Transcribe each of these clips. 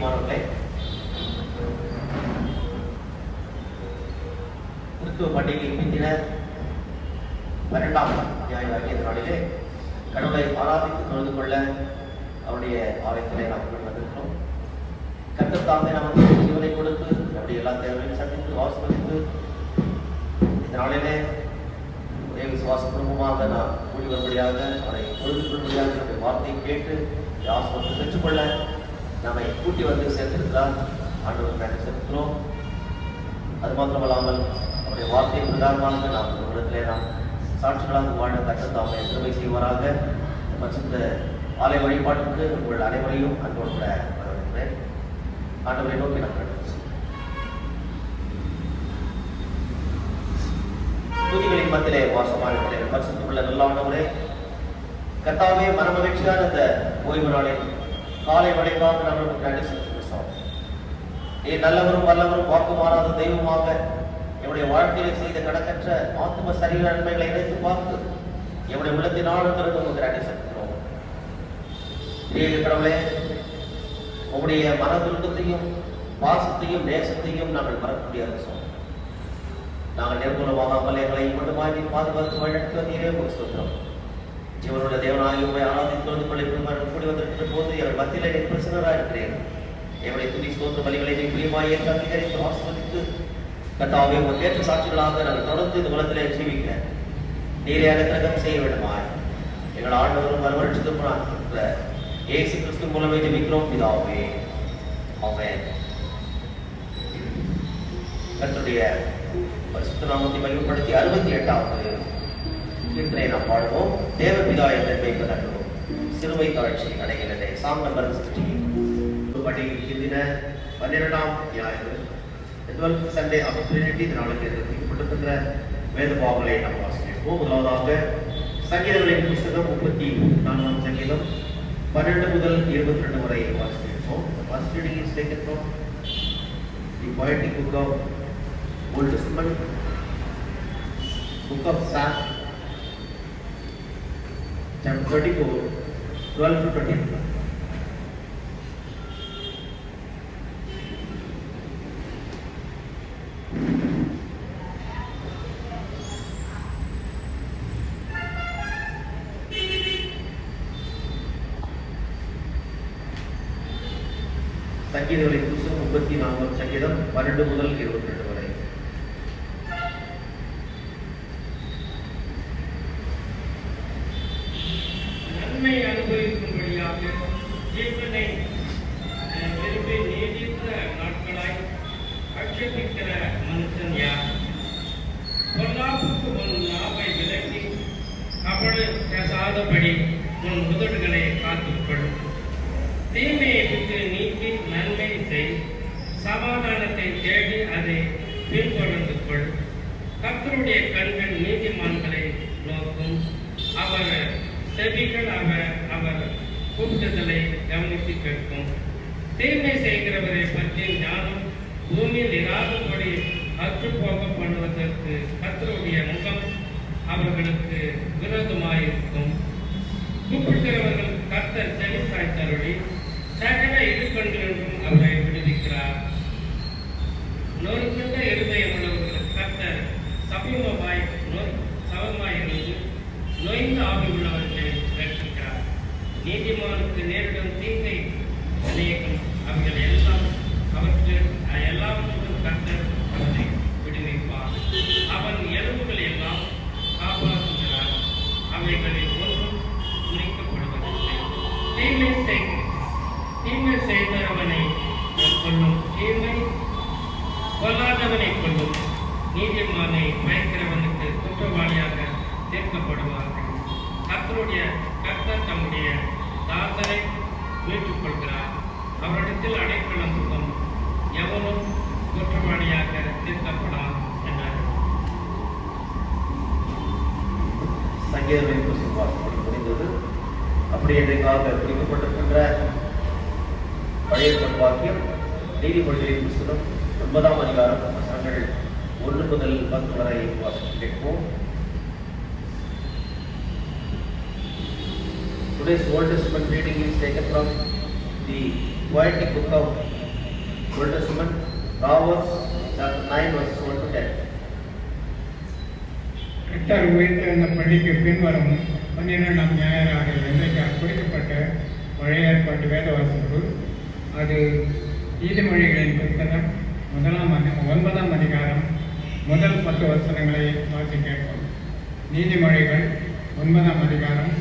பிரியமானவர்களே, கிறிஸ்துவ பண்டிகை பிந்தின 12ஆம் அத்தியாயமாகிய இந்த நாளிலே கடவுளை ஆராதித்து தொழுது கொள்ள அவருடைய ஆலயத்திலே நாம் வந்திருக்கிறோம். கர்த்தர் தாமே நமக்கு ஜீவனை கொடுத்து நம்முடைய எல்லா தேவைகளையும் சந்தித்து ஆசீர்வதித்து இந்த நாளிலே ஒரே விசுவாச குடும்பமாக நாம் கூடி வரும்படியாக அவரை பொழுது கொள்ளும்படியாக நம்முடைய வார்த்தையை கேட்டு ஆசீர்வாதத்தை பெற்றுக்கொள்ள நம்மை கூட்டி வந்து சேர்த்திருக்கிறார். ஆண்டவர் நன்றி செலுத்துகிறோம். அது மாத்திரமல்லாமல் அவருடைய வார்த்தையை பிரதானமாக நாம் இந்த உலகத்திலே நாம் சாட்சிகளாக வாழ கர்த்தர் தாமே கிருபை செய்வாராக. பரிசுத்த ஆலய வழிபாட்டுக்கு உங்கள் அனைவரையும் அன்போடு வரவேற்கிறேன். ஆண்டவரை நோக்கி நாம் துதிகளின் மத்தியிலே வாசமான பரிசுத்தமுள்ள நல்ல ஆண்டவரே, கர்த்தாவே, மனமகிழ்ச்சியான இந்த ஓய்வு நாளில் காலை வழிபாக நம்மளுக்கு நன்றி செலுத்துகிறோம். நீ நல்லவரும் வல்லவரும் வாக்கு மாறாத தெய்வமாக என்னுடைய வாழ்க்கையில செய்த கணக்கற்ற ஆத்ம சரீர நன்மைகளை இணைத்து பார்த்து என்னுடைய உள்ளத்தின் ஆழத்திலிருந்து உங்களுக்கு நன்றி செலுத்துகிறோம். கடவுளே, உங்களுடைய மனதுருக்கத்தையும் பாசத்தையும் நேசத்தையும் நாங்கள் மறக்கக்கூடிய அரசோம். நாங்கள் நிர்மூலமாகாமல் எங்களை மட்டுமாய் பாதுகாத்து வழிநடத்தி வந்தீரே உங்களுக்கு சொல்கிறோம். ஜீவனுடைய தேவனாய் உண்மை ஆராதித்து தொழுது கொள்ள கூடி வந்திருக்கிற போது எங்கள் மத்தியிலே பிரசனராக இருக்கிறேன். என்னுடைய துணி ஸ்தோத்திர பலிகளை நீ பிரியமாய் ஏற்று அங்கீகரித்து ஆஸ்வதித்து கர்த்தாவே உங்கள் ஏற்ற சாட்சிகளாக நாங்கள் தொடர்ந்து இந்த உலகத்திலே ஜீவிக்கிறேன். நீரே அனுக்கிரகம் செய்ய வேண்டுமாய் எங்கள் ஆண்டவரும் மறுமலர்ச்சிக்கு இயேசு கிறிஸ்து மூலமே ஜெபிக்கிறோம் பிதாவே, ஆமென். கர்த்தருடைய பரிசுத்த நாமத்தை மகிமைப்படுத்தி 68வது கீர்த்தனை நாம் பாடுவோம். தேவபிதா என்பதை கண்டோம், சிறுமை தாழ்ச்சி அடைகிறது. Song number 60. பண்டிகைக்கு தின 12ஆம் ஞாயிறு, 12th Sunday of Trinity. நாளுக்கு எதிர்க்கப்பட்டிருக்கிற வேத பாவங்களை நாம் வாசிப்போம். முதலாவதாக சங்கீதங்களின் புத்தகம் 34ஆம் சங்கீதம் 12 முதல் 22 வரை வாசிப்போம். First reading is taken from the poetic book of Old Testament, book of Psalms, chapter 34, 12 to 20. சங்கீதங்களின் புத்தகம் 34ஆம் சங்கீதம் 12 முதல் 22 வரை. நன்மை அனுபவிக்கும்படியாக ஜீவனை விரும்பி நீடித்த நாட்களாய் ஆட்சேபிக்கிற மனுஷன் யார்? பொல்லாப்புக்கு உன் நாவை விலக்கி அவளை பேசாதபடி உன் உதடுகளை காத்துக்கொள். தீமையை விட்டு நீக்கி நன்மை செய், சமாதானத்தை தேடி அதை பின்தொடர்ந்து கொள். கர்த்தருடைய கண்கள் நீதிமான்களை நோக்கும், அவர் செவிகள் அவர் கூப்பிடுதலை கவனித்து கேட்கும். தீமை செய்கிறவரை பற்றி ஞானம் பூமியில் இராதபடி அற்றுப்போக பண்ணுவதற்கு கர்த்தருடைய முகம் அவர்களுக்கு விரோதமாயிருக்கும். கூப்பிடுகிறவர்கள் கர்த்தர் செவி சாய்த்தருளி சகல இடுக்கண்களிலும் அவரை விடுவிக்கிறார். நொறுங்குண்ட இருதயம் உள்ளவர்களுக்கு கர்த்தர் சமமாயிருந்து நொய்ந்த ஆவி உள்ளவர்களை ரட்சிக்கிறார். நீதிமானுக்கு நேரிடும் தீங்கை அநேகம், அவர்கள் எல்லாவற்றுக்கும் கர்த்தர் அவனை விடுவிப்பார். அவன் எலும்புகள் எல்லாம் காப்பாற்றுகிறார், அவைகளில் ஒன்றும் குறிக்கப்படுவதில்லை. தீமை செய்தவனை கொள்ளும், தீமை கொல்லாதவனை கொள்ளும். நீதிமானை பயக்கிறவனுக்கு குற்றவாளியாக தீர்க்கப்படுவார்கள். கர்த்தர் தம்முடைய தாசரை மீட்டுக் கொள்கிறார். அவரிடத்தில் அடைக்கலம் சுகம், எவனும் குற்றவாளியாக தீர்க்கப்படான் என்றார். சங்கீதங்களின் புத்தகம் முடிந்தது. அப்படி என்றைக்காக குறிக்கப்பட்டிருக்கின்ற பழைய வாக்கியம் நீதிமொழிகளின் புத்தகம் 9ஆம் அதிகாரம் வசனங்கள் 1 முதல் 10 வரை வாசித்து கேட்போம். Today's Old Testament reading is taken from the poetic book of Old Testament, Proverbs chapter 9 verses 1 to 10. கர்த்தர் உயர்த்த இந்த பள்ளிக்கு பின்வரும் 12ஆம் ஞாயிறாக இன்றைக்கு குறிக்கப்பட்ட பழைய ஏற்பாட்டு வேத வாசிப்பு. அது நீதிமொழிகளின் புத்தகம் 9ஆம் அதிகாரம் முதல் 10 வசனங்களை வாசிக்க கேட்போம். நீதிமொழிகள் 9ஆம் அதிகாரம்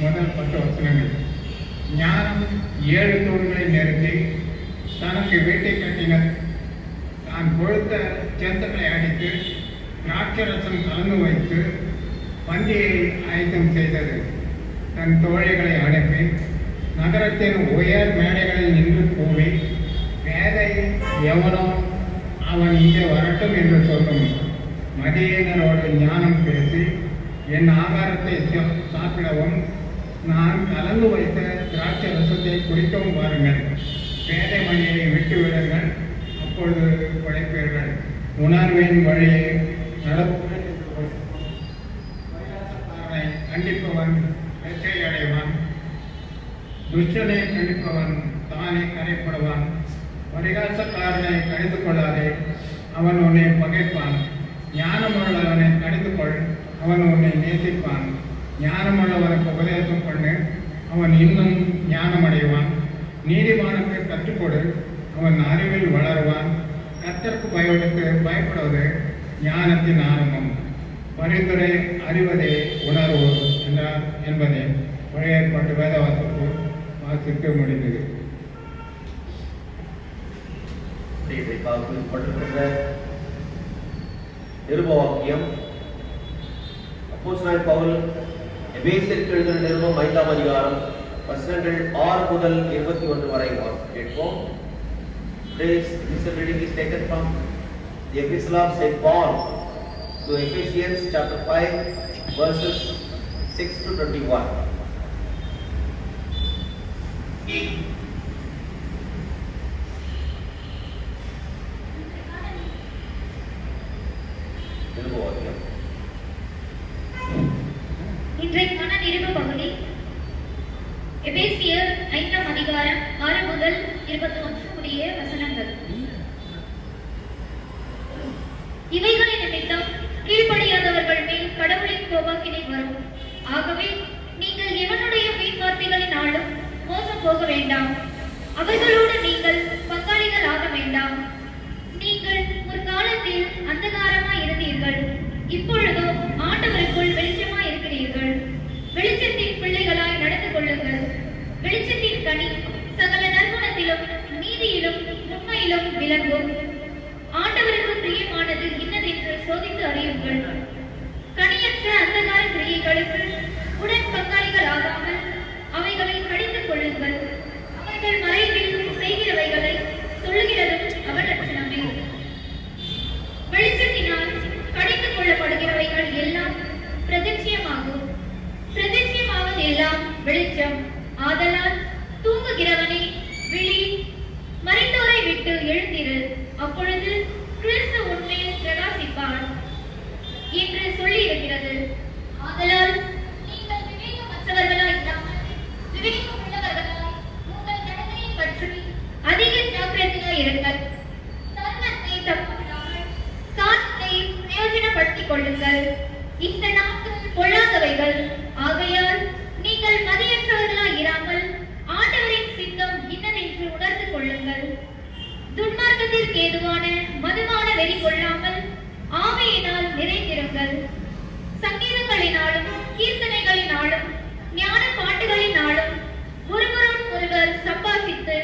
முதல் 10 வசனங்கள். ஞானம் 7 தூண்களை நிறுத்தி தனக்கு வீட்டை கட்டினர். தான் கொழுத்த சேந்தங்களை அடித்து திராட்சரசம் கலந்து வைத்து பந்தியை ஆயத்தம் செய்தது. தன் தோழிகளை அனுப்பி நகரத்தின் உயர் மேடைகளில் நின்று கூவி, பேதை எவனோ அவன் இங்கே வரட்டும் என்று சொல்லும். மதியினரோடு ஞானம் பேசி என் ஆகாரத்தை சாப்பிடவும் நான் கலந்து வைத்த திராட்சை ரசத்தை குடிக்கவும் வாருங்கள். பேதை மணியை விட்டு விடுங்கள், அப்பொழுது உழைப்பீர்கள். உணர்வின் வழியை நடப்பவனை கண்டிப்பவன் வெற்றி அடைவான். துஷ்டனை கண்டிப்பவன் தானே கரைப்படுவான். பரிகாசக்காரனை கடிந்து கொள்ளாதே, அவன் உன்னை பகைப்பான். ஞானமுள்ளவனை கடிந்து கொள், அவன் உன்னை நேசிப்பான். ஞானமுள்ளவனுக்கு உபதேசம் பண்ணு, அவன் இன்னும் ஞானமடைவான். நீதிமானுக்கு கற்றுக்கொடு, அவன் அறிவில் வளருவான். கர்த்தருக்கு பயப்படுவது ஞானத்தின் ஆரம்பம். பரிந்துரை அறிவதே உணர்வு என்றார் என்பதை பழைய ஏற்பாட்டு வேத வாசிக்க முடிந்தது. நிருபவாக்கியம் அப்போஸ்தலனாகிய பவுல் எபேசியருக்கு எழுதின நிருபம் 5ஆம் அதிகாரம் வசனங்கள் 6 முதல் 21 வரை கேட்போம். Today's reading is taken from the Epistle of St. Paul to Ephesians chapter 5 verses 6 to 21. இன்றைக்கான நிருப பகுதி எபேசியர் 5ஆம் அதிகாரம் 6 முதல் 21 முடிய வசனங்கள். இவைகளின் நிமித்தம் கீழ்ப்படியாதவர்கள் மேல் கடவுளின் கோபாக்கினை வரும். ஆகவே நீங்கள் எவனுடைய வீண் வார்த்தைகளினாலும் மோசம் போக வேண்டாம். அவர்களோடு நீங்கள் பங்காளிகள் ஆக வேண்டாம். நீங்கள் ஒரு காலத்தில் அந்தகாரமாய் இருந்தீர்கள், இப்பொழுதோ ஆண்டவருக்குள் வெளிச்சமாய் இருக்கிறீர்கள். வெளிச்சத்தின் பிள்ளைகளாய் நடந்து கொள்ளுங்கள். வெளிச்சத்தின் கனி சகல நற்குணத்திலும் நீதியிலும் உண்மையிலும் விளங்கும். ஆண்டவருக்கு பிரியமானது இன்னதென்று சோதித்து அறியுங்கள். கனியற்ற அந்தகார கிரியைகளுக்கு உடன் பங்காளிகள் ஆகாமல் அவைகளை கடிந்து கொள்ளுங்கள். அவர்கள் மறைவில் செய்கிறவைகளை சொல்லுகிறதும் அவலட்சணமே. வெளிச்சத்தினால் கடிந்து கொள்ளப்படுகிறவைகள் எல்லாம் பிரதிட்சியமாகும். பிரதிட்சியமாவது எல்லாம் வெளிச்சம். ஆதலால் தூங்குகிறவனே விழி, மறைந்தோரை விட்டு எழுந்திரு, அப்பொழுது கிறிஸ்து உண்மையில் பிரகாசிப்பார் என்று சொல்லி இருக்கிறது. ஆதலால் நீங்கள் விவேகமற்றவர்களாய் இல்லாமல் விவேகம் உள்ளவர்களாய் உங்கள் நடத்தையை பற்றி அதிக ஜாக்கிரதையாய் இருங்கள். தருணத்தை தப்பவிடாமல் காலத்தை பிரயோஜனப்படுத்திக் கொள்ளுங்கள். இந்த நாட்கள் பொல்லாதவைகள். ஆகையால் நீங்கள் மதியற்றவர்களாய் இராமல் ஆண்டவரின் சித்தம் இன்னதென்று உணர்ந்து கொள்ளுங்கள். துன்மார்க்கத்திற்கு ஏதுவான மதுவான வெறி கொள்ளாமல் ஆவியினால் நிறைந்திருங்கள். சங்கீதங்களினாலும் கீர்த்தனைகளினாலும் ஞான பாட்டுகளினாலும் ஒருவரோடு ஒருவர் சம்பாதித்து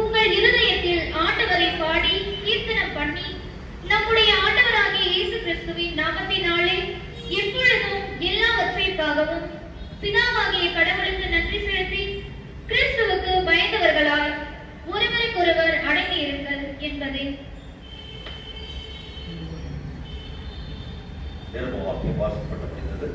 உங்கள் இருதயத்தில் ஆண்டவரை பாடி கீர்த்தனம் பண்ணி நம்முடைய ஆண்டவராகிய இயேசு கிறிஸ்துவின் நாமத்தினாலே எப்பொழுதும் எல்லாவற்றைக்காகவும் பிதாவாகிய கடவுளுக்கு நன்றி செலுத்தி கிறிஸ்துவுக்கு பயந்தவர்களாய் ஒருவருக்கொருவர் அடங்கி இருங்கள் என்பதே. நிருபவாக்கியம் வாசிக்கப்பட்டிருந்தது.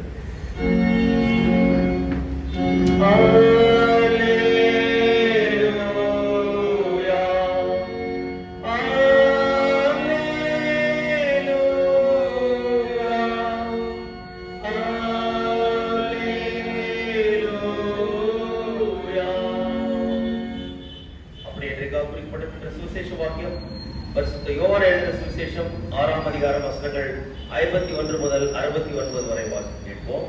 குறிப்பிடப்பட்ட சுவிசேஷ வாக்கியம் பரிசுத்த யோவான் எழுதின சுவிசேஷம் 6ஆம் அதிகாரம் வசனங்கள் 51 முதல் 69 வரை வாசித்து கேட்போம்.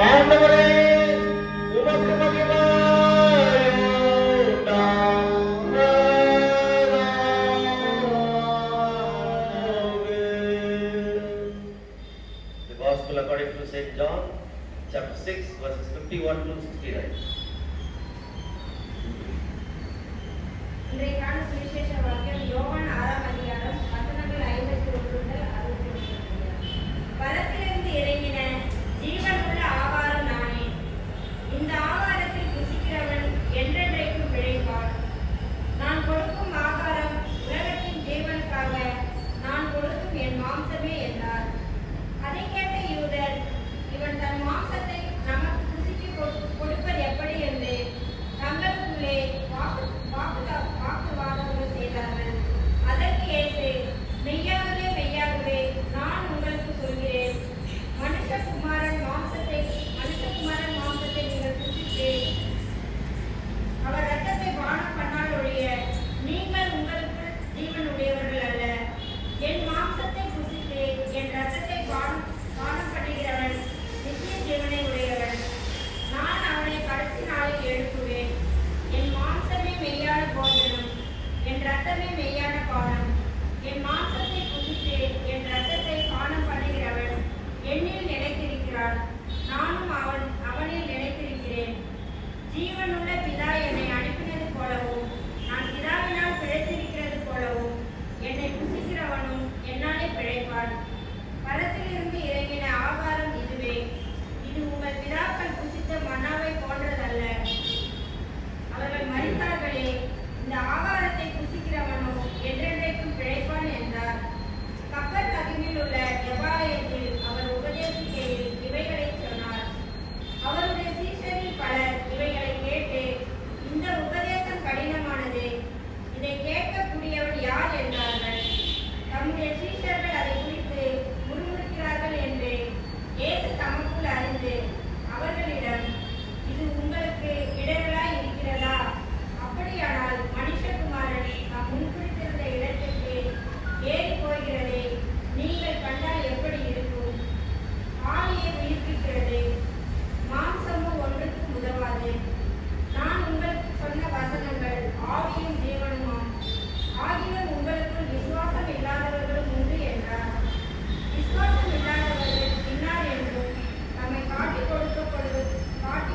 ஆண்டவரே, உமக்கு மகிமை according to St. John chapter 6 verses 51 to 69. இன்றைக்கான சுவிசேஷ வாக்கியம் யோவான் 6ஆம் அதிகாரம் வசனங்கள் 51 முதல் 69. பரத்திலிருந்து இறங்கின ஜீவனுள்ள ஆகாரம் நானே. இந்த ஆகாரத்தில் புசிக்கிறவன் என்றென்றைக்கும் பிழைப்பான். நான் கொடுக்கும் ஆகாரம் உலகத்தின் ஜீவனுக்காக நான் கொடுக்கும் என் மாம்சமே என்றார். அதை கேட்ட யூதர், இவன் தன் மாம்சத்தை நமக்கு புசிக்கு கொடுப்பது எப்படி என்று தங்களுக்குள்ளே வாக்குவாதங்கள் செய்தார்கள். அதற்கு இயேசு, மெய்யாகவே மெய்யாகவே நான் உங்களுக்கு சொல்கிறேன், மனுஷகுமாரன் மாம்சத்தை நீங்கள் புசித்து அவர் இரத்தத்தை பானம் பண்ணால் ஒழிய நீங்கள் உங்களுக்கு ஜீவன் உடையவர்கள் அல்ல. என் மாம்சத்தை புசித்து என் இரத்தத்தை பானம் பண்ணுகிறவன் நித்திய ஜீவனை உடையவன். நான் அவனை கடைசி நாளில் எழுப்புவேன். என் மாம்சமே மெய்யான போஜனம், என் இரத்தமே மெய்யான பானம். என் மாம்சத்தை புசித்து என் இரத்தத்தை பானம் பண்ணுகிறவன் என்னில் நிலைத்திருக்கிறான், நானும் அவனில் நிலைத்திருக்கிறேன். ஜீவனுள்ள பிதா என்னை அனுப்பினது போலவும் நான் பிதாவினால் பிழைத்திருக்கிறது போலவும் என்னை புசிக்கிறவனும் என்னாலே பிழைப்பான். பரத்திலிருந்து இறங்கின ஆகாரம் இதுவே. இது உங்கள் பிதாக்கள் புசித்த மன்னாவை போன்றதல்ல. அவர்கள் மரித்தார்களே, இந்த ஆகாரத்தை புசிக்கிறவனோ என்றென்றைக்கும் பிழைப்பான் என்றார். கப்பல் நகரில் உள்ள எபாலயத்தில் அவர் உபதேசிக்கையில் இவைகளை சொன்னார். அவருடைய சீஷரில் பலர் இவைகளை கேட்டு, இந்த உபதேசம் கடினமானது, இதை கேட்கக்கூடியவன் யார் என்றார்கள். தம்முடைய சீஷர்கள் அதை குறித்து முறுமுறுக்கிறார்கள் என்று இயேசு தமக்குள் அறிந்து அவர்களிடம், இது உங்களுக்கு இடர்களாய் இருக்கிறதா? அப்படியானால் மனுஷகுமாரன் தாம் முன்குறித்திருந்த இடத்திற்கு ஏறி போகிறதை நீங்கள் கண்டால் எப்படி இருக்கும்? ஆவியை உயிர்ப்பிக்கிறது, மாம்சமும் ஒன்றுக்கும் உதவாது. நான் உங்களுக்கு சொன்ன வசனங்கள் ஆவியும் ஜீவனுமாம். ஆகிலும் உங்களுக்குள் விசுவாசம் இல்லாதவர்களும் உண்டு என்றார். விசுவாசம் இல்லாதவர்கள் இன்னார் என்றும் தம்மை காட்டிக்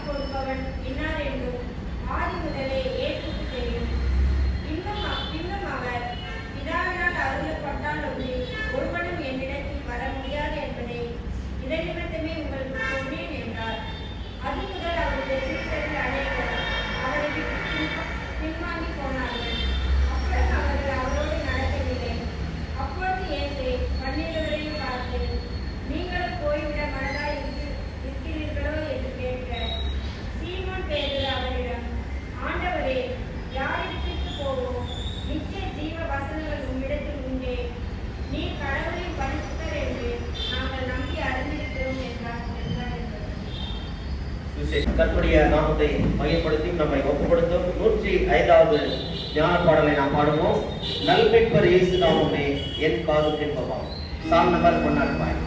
கொடுப்பவன் இன்னார் என்றும் ஆதி முதலே இயேசுவுக்கு தெரியும். இன்னும் அவர், பிதாவினால் அருளப்பட்டால் ஒருவனும் என்னிடத்தில் வர முடியாது என்பதை இதை நிமித்தமே உங்களுக்கு சொன்னேன் என்றார். அது முதல் அவருடைய சீஷரில் அநேகர் அவரை விட்டு பின்வாங்கி போனார்கள். அப்புறம் அவர்கள் அவரோடு நடக்கவில்லை. அப்பொழுது இயேசு 12 பார்த்து, நீங்களும் போய்விட மனதாய் இருக்கிறீர்களோ என்று கேட்க, சீமோன் பேதுரு அவரிடம், ஆண்டவரே, யாரிடத்திற்கு போவோம்? நித்திய ஜீவ வசனங்கள் உம்மிடத்தில் உண்டே. நீர் கடவுளின் பரிசுத்தர் என்று நாங்கள் நம்பி அறிந்திருக்கிறோம் என்றார். கர்த்தருடைய நாமத்தை மையப்படுத்தி நம்மை ஒப்புக்கொடுத்தும் 105வது ஞான பாடலை நாம் பாடுவோம். நல்மீட்பர் இயேசு நாமமே என் காது கேட்பவாம். Song number 105.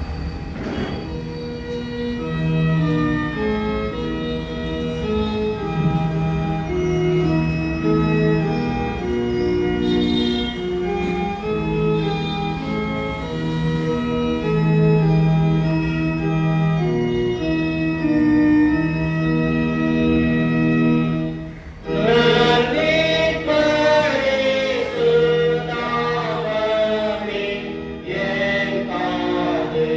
Amen.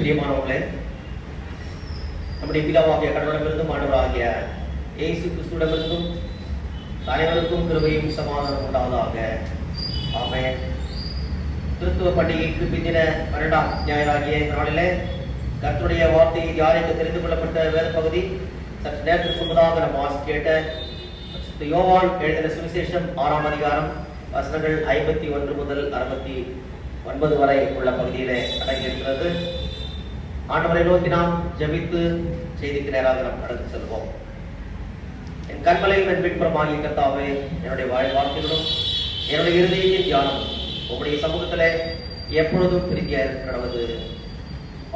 பிரியமானவர்களே, நம்முடைய பிதாவாகிய கடவுளிடமிருந்தும் ஆண்டவராகிய இயேசு கிறிஸ்துவிடமிருந்தும் அனைவருக்கும் கிருபையும் சமாதானம் உண்டாவதாக. ஆமென். கிறிஸ்துவ பண்டிகைக்கு பிந்தின 12ஆம் ஞாயிறாகிய இந்த நாளிலே கர்த்தருடைய வார்த்தையை யாருக்கு தெரிந்து கொள்ளப்பட்ட வேத பகுதி சற்று நேரத்திற்கு முன்பதாக நாம் வாசித்து கேட்ட யோவான் எழுதின சுவிசேஷம் 6ஆம் அதிகாரம் வசனங்கள் 51 முதல் 69 வரை உள்ள பகுதியிலே அடங்கியிருக்கிறது. ஆண்டவரை நோக்கி நாம் ஜெபித்து செய்திக்கு நேராக நாம் கடந்து செல்வோம். என் கண்மலையும் என் பின்புறமாகிய கர்த்தாவே, என்னுடைய வார்த்தைகளும் என்னுடைய இருதயத்தின் தியானம் உங்களுடைய சமூகத்திலே எப்பொழுதும் பிரிக்க கடவுது.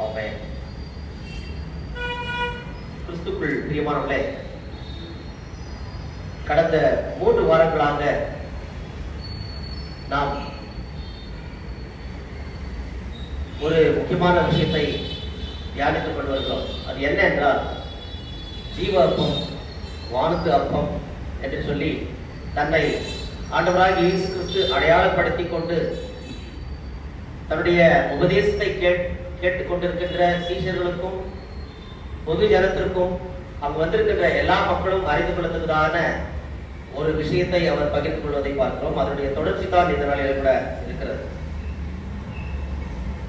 ஆமென். கிறிஸ்துக்குள் பிரியமானவர்களே, கடந்த 3 வாரங்களாக நாம் ஒரு முக்கியமான விஷயத்தை தியானித்துக் கொண்டு வருகிறோம். அது என்ன என்றால் ஜீவ அப்பம், வானத்து அப்பம் என்று சொல்லி தன்னை ஆண்டவராகிய இயேசு கிறிஸ்து அடையாளப்படுத்தி கொண்டு தன்னுடைய உபதேசத்தை கேட்டுக் கொண்டிருக்கின்ற சீஷர்களுக்கும் பொது ஜனத்திற்கும் அங்கு வந்திருக்கின்ற எல்லா மக்களும் அறிந்து கொள்ளத்தக்கதான ஒரு விஷயத்தை அவர் பகிர்ந்து கொள்வதை பார்க்கிறோம். அதனுடைய தொடர்ச்சி தான் இந்த நாளில் கூட இருக்கிறது.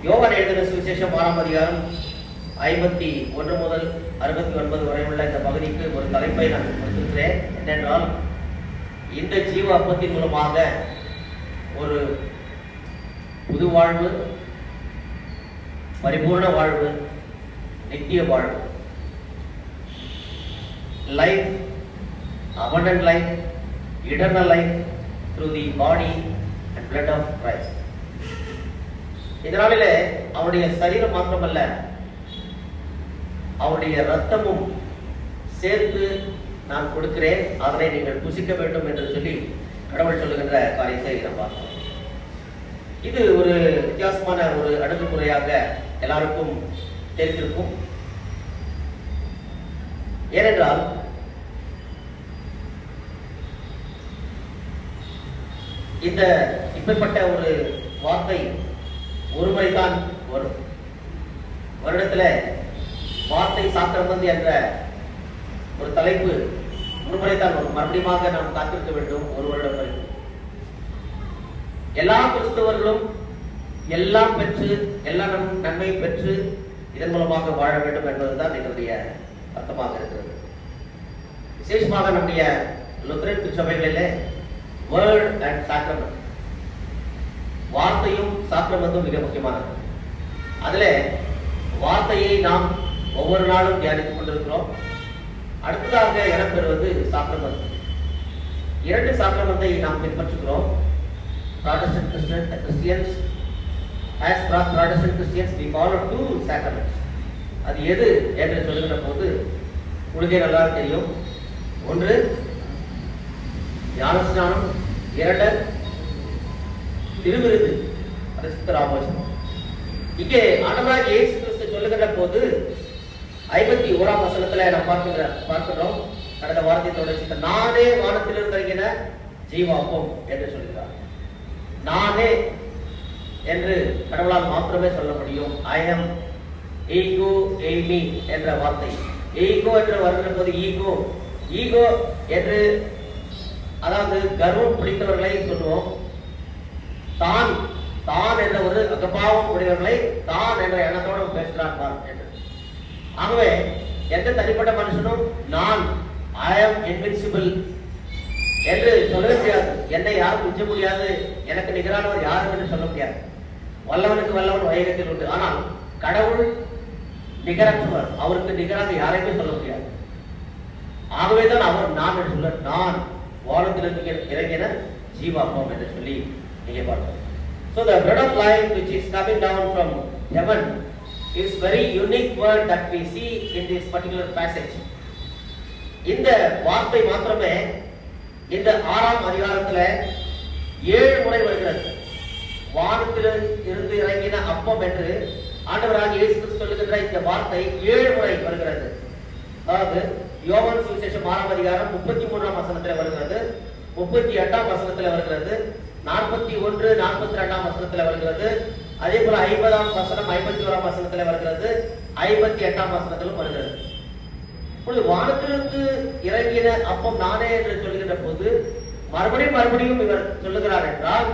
யோவான் எழுதின சுவிசேஷம் 6ஆம் அதிகாரம் 51 முதல் 69 வரை உள்ள இந்த பகுதிக்கு ஒரு தலைப்பை நான் கொடுத்திருக்கிறேன். என்னென்றால், இந்த ஜீவ அப்பத்தின் மூலமாக ஒரு புது வாழ்வு, பரிபூர்ண வாழ்வு, நித்திய வாழ்வு, life, abundant life, eternal life through the body and blood of Christ. இதனாலே அவருடைய சரீரம் மாத்திரமல்ல, அவருடைய இரத்தமும் சேர்த்து நான் கொடுக்கிறேன், அதனை நீங்கள் புசிக்க வேண்டும் என்று சொல்லி கடவுள் சொல்லுகின்ற காரியத்தை நாம் பார்க்கிறோம். இது ஒரு வித்தியாசமான ஒரு அணுகுமுறையாக எல்லாருக்கும் தெரிந்திருக்கும். ஏனென்றால் இந்த இப்படிப்பட்ட ஒரு வார்த்தை ஒரு முறைதான் வரும். வருடத்துல வார்த்தை சாக்கிரமந்து என்ற ஒரு தலைப்பு ஒரு முறைதான் வரும். மறுபடியும் நாம் காத்திருக்க வேண்டும் ஒரு வருடம் வரைக்கும். எல்லா கிறிஸ்தவர்களும் எல்லாம் பெற்று எல்லா நன்மையும் பெற்று இதன் மூலமாக வாழ வேண்டும் என்பதுதான் இதனுடைய அர்த்தமாக இருக்கிறது. விசேஷமாக நம்முடைய லுத்தரன் திருச்சபைகளிலே வேர்ட் அண்ட் சாக்ரமெண்ட், வார்த்தையும் சாக்ரமெண்ட்டும் மிக முக்கியமானது. அதுல வார்த்தையை நாம் ஒவ்வொரு நாளும் தியானித்துக் கொண்டிருக்கிறோம். அடுத்ததாக இடம்பெறுவது சாக்ரமெண்ட். 2 சாக்ரமெண்டை நாம் பின்பற்றுகிறோம். Protestant Christians, as Protestant Christians, we follow 2 sacraments. அது எது என்று சொல்லுகிற போது உங்களுக்கே நல்லா தெரியும். ஒன்று ஞானஸ்நானம், 2 திருவிருது, பரிசுத்த ராமோஜனம். இங்கே ஆண்டவராகிய இயேசு கிறிஸ்து சொல்லுகிற போது 51ஆம் வசனத்துல நாம் பார்க்கிறோம். கடந்த வாரத்தை தொடர்ச்சி, நானே வானத்திலிருந்து இறங்கின ஜீவ அப்பம் என்று சொல்கிறார். நானே என்று கடவுளால் மாத்திரமே சொல்ல முடியும். ஐ எம், ஈகோ, எய்மி என்ற வார்த்தை. ஈகோ என்று வருகிற போது ஈகோ என்று, அதாவது கர்வம் பிடித்தவர்களை சொல்லுவோம். தான் என்ற ஒரு அகபாவம் உடையவர்களை தான் என்ற எண்ணத்தோடு பேசுகிறான் என்று. ஆகவே எந்த தனிப்பட்ட மனுஷனும் நான் ஐ எம் இன்வின்சிபிள் என்று சொல்ல முடியாது. என்னை யாரும் மிஞ்ச முடியாது, எனக்கு நிகரானவர் யாரும் என்று சொல்ல முடியாது. வல்லவனுக்கு வல்லவன் வையகத்தில் உண்டு. ஆனால் கடவுள் நிகரற்றவர், அவருக்கு நிகராக யாரையுமே சொல்ல முடியாது. ஆகவேதான் அவர் நான் என்று சொல்ல, நான் வானத்திலிருந்து இறங்கின ஜீவாப்பம் என்று சொல்லி நீங்க பார்க்கணும். So the bread of life which is coming down from heaven is very unique word that we see in this particular passage. இந்த வார்த்தை மாத்திரமே இந்த 6ஆம் அதிகாரத்துல 7 முறை வருகிறது. வானத்திலிருந்து இறங்கின அப்பம் என்று ஆண்டவராகிய இயேசு கிறிஸ்து சொல்லுகின்ற இந்த வார்த்தை 7 முறை வருகிறது. அதாவது யோவான் சுவிசேஷம் 6ஆம் அதிகாரம் 33ஆம் வசனத்துல வருகிறது, 38ஆம் வசனத்துல வருகிறது, 41, 42ஆம் வசனத்துல வருகிறது, அதே போல 50ஆம் வசனம் 51ஆம் வசனத்துல வருகிறது, 58ஆம் வசனத்திலும் வருகிறது. இப்பொழுது வானத்திலிருந்து இறங்கின அப்பம் நானே என்று சொல்லுகிற போது மறுபடியும் இவர் சொல்லுகிறார் என்றால்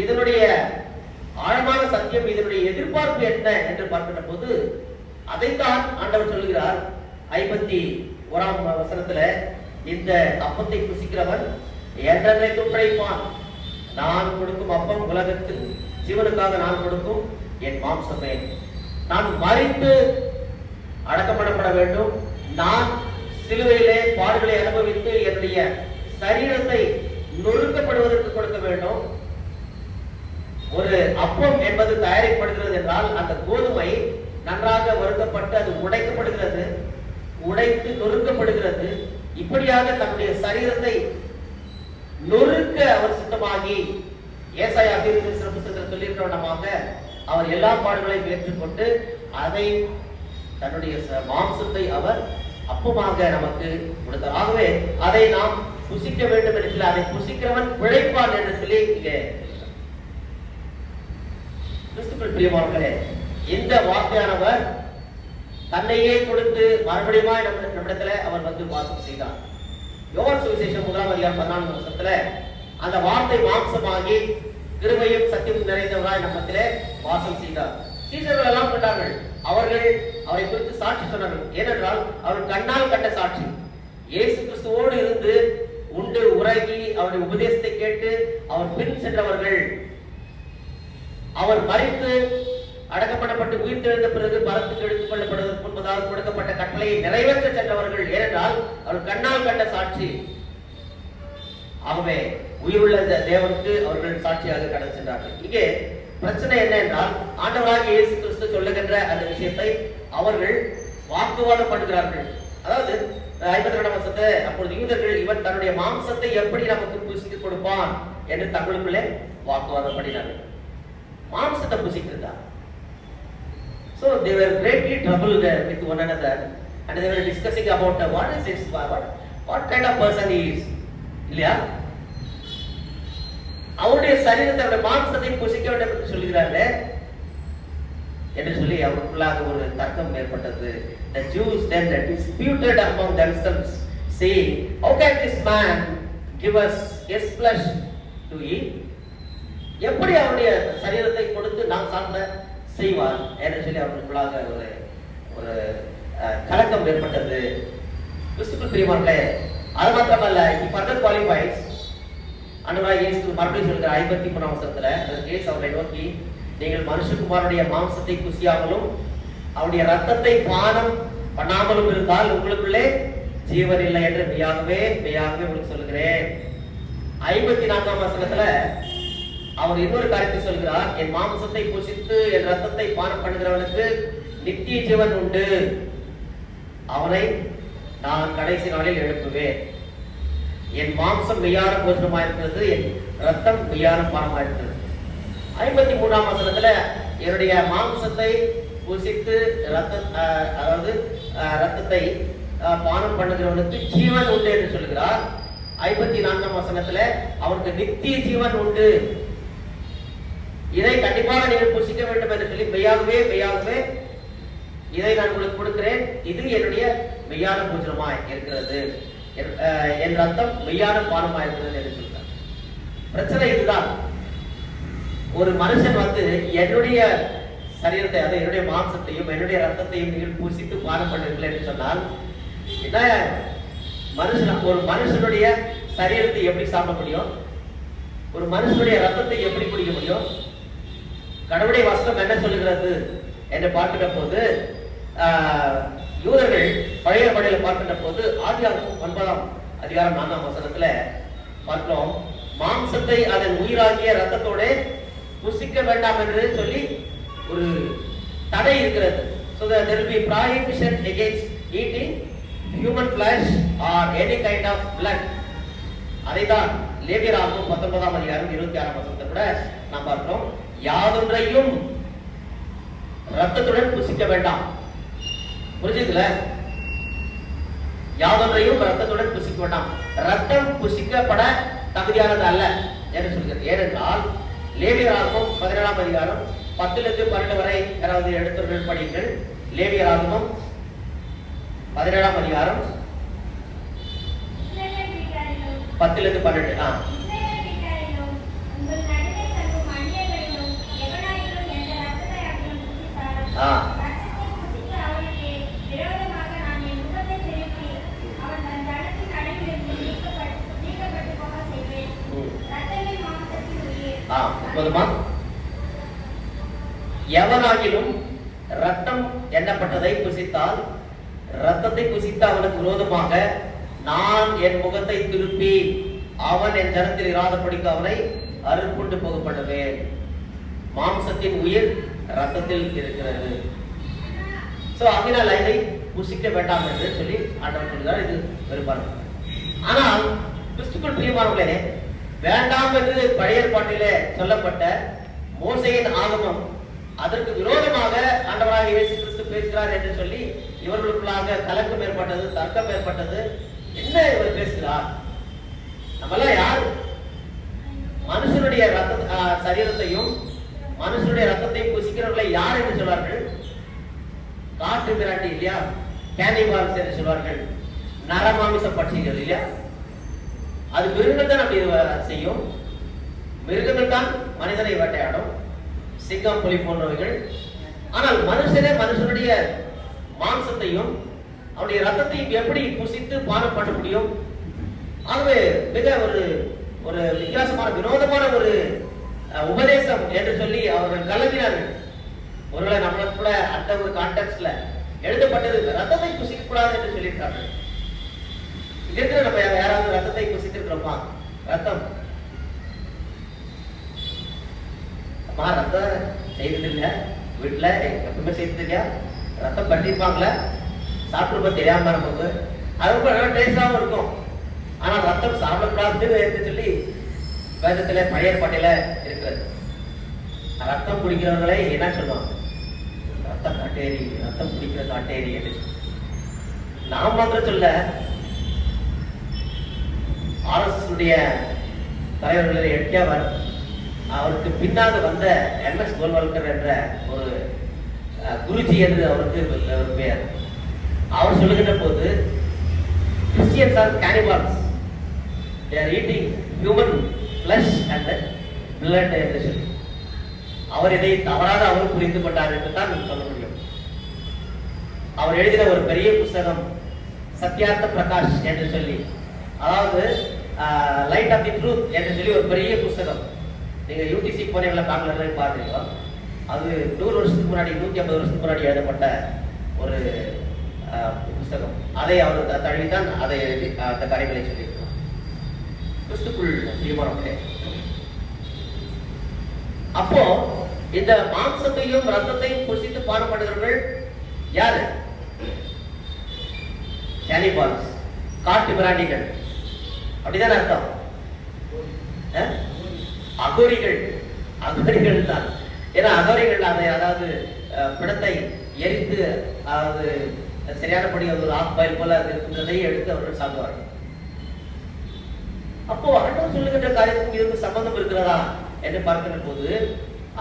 இதனுடைய ஆழமான சத்தியம், இதனுடைய எதிர்பார்ப்பு என்ன என்று பார்க்கின்ற போது அதைத்தான் ஆண்டவர் சொல்லுகிறார். 51ஆம் வசனத்துல, இந்த அப்பத்தை புசிக்கிறவன் என்றென்றைக்கும் பிழைப்பான். நான் கொடுக்கும் அப்பம் உலகத்தில் ஜீவனுக்காக நான் கொடுக்கும் என் மாம்சமே. நான் மரித்து அடக்கம் பண்ணப்பட வேண்டும். நான் சிலுவையிலே பாடுகளை அனுபவித்து என்னுடைய சரீரத்தை நொறுக்கப்படுவதற்கு கொடுக்க வேண்டும். ஒரு அப்பம் என்பது தயாரிக்கப்படுகிறது என்றால் அந்த கோதுமை நன்றாக வறுக்கப்பட்டு அது உடைக்கப்படுகிறது, உடைத்து நொறுக்கப்படுகிறது. இப்படியாக தன்னுடைய சரீரத்தை நொறுக்க அவர் சித்தமாகி ஏசாயா புத்தகத்தில் சொல்லியிருக்கிறவனமாக அவர் எல்லா பாடுகளையும் ஏற்றுக்கொண்டு அதை தன்னுடைய மாம்சத்தை அவர் அப்பமாக நமக்கு கொடுத்தார். ஆகவே அதை நாம் புசிக்க வேண்டும் என்று சொல்லி, அதை புசிக்கிறவன் பிழைப்பான் என்று சொல்லி இங்கே கிறிஸ்துவுக்குள் பிரியமானவர்களே, இந்த வார்த்தையானவர் தன்னையே கொடுத்து மறுபடியும் நம்மிடத்துல அவர் வந்து வாசம் செய்தார். யோவான் சுவிசேஷம் 1ஆம் அதிகாரம் 14ஆம் வசனத்துல அந்த வார்த்தை மாம்சமாகி கிருபையும் சத்தியமும் நிறைந்தவராய் நம்மத்திலே வாசம் செய்தார். சீஷர்கள் எல்லாம் கண்டார்கள், அவர்கள் அவரை குறித்து சாட்சி சொன்னார்கள். ஏனென்றால் அவர் கண்ணால் கண்ட சாட்சி. இயேசு கிறிஸ்துவோடு இருந்து உண்டு உறங்கி அவருடைய உபதேசத்தை கேட்டு அவர் பின் சென்றவர்கள், அவர் மரித்து அடக்கப்படப்பட்டு உயிர் தெழுந்த பிறகு பரத்துக்கு எடுத்துக் கொள்ளப்படுவதற்கு முன்பதாக கொடுக்கப்பட்ட கட்டளையை நிறைவேற்ற சென்றவர்கள். ஏனென்றால் அவர் கண்ணால் கண்ட சாட்சி. ஆகவே உயிருள்ள தேவனுக்கு அவர்கள் சாட்சியாக கடந்து சென்றார்கள். இங்கே பிரச்சனை என்ன என்றால், ஆண்டவராகிய இயேசு கிறிஸ்து சொல்லுகின்ற அந்த விஷயத்தை அவர்கள் வாக்குவாதம் பண்ணுகிறார்கள். அதாவது 52ஆம் வசனத்தை, அப்பொழுது யூதர்கள் இவன் தன்னுடைய மாம்சத்தை எப்படி நமக்கு புசித்து கொடுப்பான் என்று தங்களுக்குள்ளே வாக்குவாதம் பண்ணினார்கள். மாம்சத்தை புசிக்கிறதா? So they were greatly troubled with one another and they were discussing about what is this, what kind of person he is. இல்லையா? அவருடைய சரீரத்தை, அவருடைய மாம்சத்தை புசிக்க வேண்டும் என்று சொல்கிறார்கள் என்று சொல்லி அவருக்குள்ளாக ஒரு தர்க்கம் ஏற்பட்டது. The Jews then disputed among themselves, saying, how can this man give us his flesh to eat? எப்படி அவருடைய சரீரத்தை கொடுத்து நாம் சாப்பிட செய்வார் என்று சொல்லி அவர்களுக்குள்ளாக ஒரு கலக்கம் ஏற்பட்டது. கிறிஸ்துவுக்குள் பிரியமானவர்களே, அது மாத்திரமல்ல, he further qualifies. ஆண்டவராகிய இயேசு மறுபடியும் சொல்கிற 53ஆம் வசனத்துல, இயேசு அவரை நோக்கி, நீங்கள் மனுஷகுமாரனுடைய மாம்சத்தை புசியாமலும் அவருடைய ரத்தத்தை பானம் பண்ணாமலும் இருந்தால் உங்களுக்குள்ளே ஜீவன் இல்லை என்று மெய்யாகவே உங்களுக்கு சொல்லுகிறேன். 54ஆம் வசனத்துல அவர் இன்னொரு காரியத்தை சொல்கிறார், என் மாம்சத்தை புசித்து என் ரத்தத்தை பானம் பண்ணுகிறவனுக்கு நித்திய ஜீவன் உண்டு, அவனை நான் கடைசி நாளில் எழுப்புவேன். என் மாம்சம் மெய்யான போஜனமாயிருக்கிறது, என் ரத்தம் மெய்யான பானமாயிருக்கிறது. 53ஆம் வசனத்துல என்னுடைய மாம்சத்தை புசித்து ரத்தத்தை பானம் பண்ணுகிறவனுக்கு ஜீவன் உண்டு என்று சொல்கிறார். 54ஆம் வசனத்துல அவனுக்கு நித்திய ஜீவன் உண்டு, இதை கண்டிப்பாக நீங்கள் புசிக்க வேண்டும் என்று சொல்லி மெய்யாகவே இதை நான் உங்களுக்கு கொடுக்கிறேன், இது என்னுடைய மெய்யான பூஜனமாய் இருக்கிறது, என் ரத்தம் மெய்யான பானமாய் இருக்கிறது என்று சொல்றார். பிரச்சனை இதுதான். ஒரு மனுஷன் வந்து என்னுடைய சரீரத்தை, அதை என்னுடைய மாம்சத்தையும் என்னுடைய ரத்தத்தையும் நீங்கள் பூசித்து பானம் பண்ணுவீர்கள் என்று சொன்னால் என்ன ஒரு மனுஷனுடைய சரீரத்தை எப்படி சாப்பிட முடியும்? ஒரு மனுஷனுடைய ரத்தத்தை எப்படி குடிக்க முடியும்? கடவுளுடைய வசனம் என்ன சொல்லுகிறது என்று பார்க்கின்ற போது, யூதர்கள் பழைய படையில பார்க்கின்ற போது ஆதியாகமம் 9ஆம் அதிகாரம் 4ஆம் வசனத்துல பார்க்கிறோம், மாம்சத்தை அதன் உயிராகிய ரத்தத்தோட புசிக்க வேண்டாம் என்று சொல்லி ஒரு தடை இருக்கிறது. So there will be prohibition against eating human flesh or any kind of blood. அதைதான் லேவியராகமம் 19ஆம் அதிகாரம் 26ஆம் வசனத்தை கூட நாம் பார்க்கிறோம், யாதொன்றையும் ரத்தத்துடன் புசிக்க வேண்டாம். புரிஞ்சுதுல? யாதொன்றையும் ரத்தத்துடன் புசிக்க வேண்டாம். ரத்தம் புசிக்கப்பட தகுதியானது அல்ல என்று சொல்கிறது. ஏனென்றால் லேவியராகமம் 17ஆம் அதிகாரம் 10-12 வரை யாராவது எடுத்தவர்கள் படியுங்கள். லேவியராகமம் 17ஆம் அதிகாரம் 10-12. போதுமா? எவனாகிலும் ரத்தம் எண்ணப்பட்டதை புசித்தால், ரத்தத்தை புசித்த அவனுக்கு விரோதமாக நான் என் முகத்தை திருப்பி அவன் என் ஜனத்தில் இராதபடிக்கு அவனை அறுப்புண்டு போகப்படுவேன். மாம்சத்தின் உயிர் ரத்தத்தில் இருக்கிறது. சோ அதனால இதை புசிக்க வேண்டாம் என்று சொல்லி ஆண்டவர் சொல்கிறார். இது வெறுப்பார். ஆனால் கிறிஸ்துக்குள் பிரியமானவர்களே, வேண்டாம் என்று பழைய ஏற்பாட்டிலே சொல்லப்பட்ட மோசேயின் ஆகமம் அதற்கு விரோதமாக ஆண்டவராகிய இயேசு கிறிஸ்து பேசுகிறார் என்று சொல்லி இவர்களுக்குள்ளாக கலக்கம் ஏற்பட்டது, தர்க்கம் ஏற்பட்டது. என்ன இவர் பேசுகிறார்? நம்மெல்லாம் யார்? மனுஷனுடைய சரீரத்தையும் மனுஷனுடைய ரத்தத்தையும் புசிக்கிறவர்களை யார் என்று சொல்வார்கள்? காட்டு மிராண்டி இல்லையா? கேனிபால்ஸ் என்று சொல்வார்கள். நரமாமிச பட்சிகள் இல்லையா? அது மிருகங்கள் தான் அப்படி செய்யும். மிருகங்கள் தான் மனிதனை வேட்டையாடும், சிங்கம், புலி போன்றவைகள். ஆனால் மனுஷனே மனுஷனுடைய மாம்சத்தையும் அவருடைய ரத்தத்தையும் எப்படி புசித்து பானம் பண்ண முடியும்? ஆகவே மிக ஒரு ஒரு வித்தியாசமான வினோதமான ஒரு உபதேசம் என்று சொல்லி அவர்கள் கலந்தினார்கள். ஒருவேளை நம்மளுக்கு கூட அந்த ஒரு கான்டெக்ட்ல எழுதப்பட்டது ரத்தத்தை புசிக்க கூடாது என்று சொல்லியிருக்கார்கள். இருக்கிற நம்ம யாராவது ரத்தத்தை புசித்திருக்கிறோமா? ரத்தம் ரத்தம் செய்தது இல்ல, வீட்டுல எப்பவுமே செய்தது இல்லையா? ரத்தம் கட்டிருப்பாங்களே, சாப்பிட்டு தெரியாம நமக்கு அது ரொம்ப நல்லா டேஸ்டாவும் இருக்கும். ஆனா ரத்தம் சாப்பிடக்கூடாது என்று சொல்லி வேதத்துல பழைய ஏற்பாட்டில இருக்கிறது. ரத்தம் குடிக்கிறவர்களை என்ன சொல்லுவாங்க? ரத்தம் காட்டேரி, ரத்தம் குடிக்கிற காட்டேரி என்று. நாம் மாத்திரம் சொல்ல, RSS தலைவர்களில் எட்டவர், அவருக்கு பின்னாக வந்த MS கோல்வால்கர் என்ற ஒரு குருஜி என்று அவருக்கு ஒரு பெயர். அவர் சொல்லுகின்ற போது, Christians are cannibals, they are eating human flesh and blood என்று சொல்லி அவர் இதை தவறாக அவர் புரிந்து கொண்டார் என்று தான் சொல்ல முடியும். அவர் எழுதின ஒரு பெரிய புத்தகம் சத்யார்த்த பிரகாஷ் என்று சொல்லி, அதாவது லைட் ஆஃப் தி ட்ரூத் என்று சொல்லி ஒரு பெரிய புத்தகம். நீங்க UTC போனீங்களா, பெங்களூர்ல பாருங்க. அது 100 வருஷத்துக்கு முன்னாடி, 150 வருஷத்துக்கு முன்னாடி எழுதப்பட்ட ஒரு புத்தகம். அதை அவர் தழுவித்தான் அதை எழுதி அந்த காரியங்களை சொல்லியிருக்கிறார். கிறிஸ்துக்குள் பிரியமானவர்களே, அப்போ இந்த மாம்சத்தையும் ரத்தத்தையும் புசித்து பானம் பண்ணுகிறவர்கள் யாரு? கேனிபால்ஸ், காட்டு பிராண்டிகள். அப்படிதான் அர்த்தம். அகோரிகள், அகோரிகள் தான். ஏன்னா அகோரிகள் அதை, அதாவது பிணத்தை எரித்து, அதாவது சரியானபடி ஒரு ஆஃபாயில் போல இருக்கின்றதை எடுத்து அவர்கள் சாப்பிடுவார்கள். அப்போ ஆண்டவர் சொல்லுகின்ற காரியத்துக்கு இதுக்கு சம்பந்தம் இருக்கிறதா என்று பார்க்கிற போது,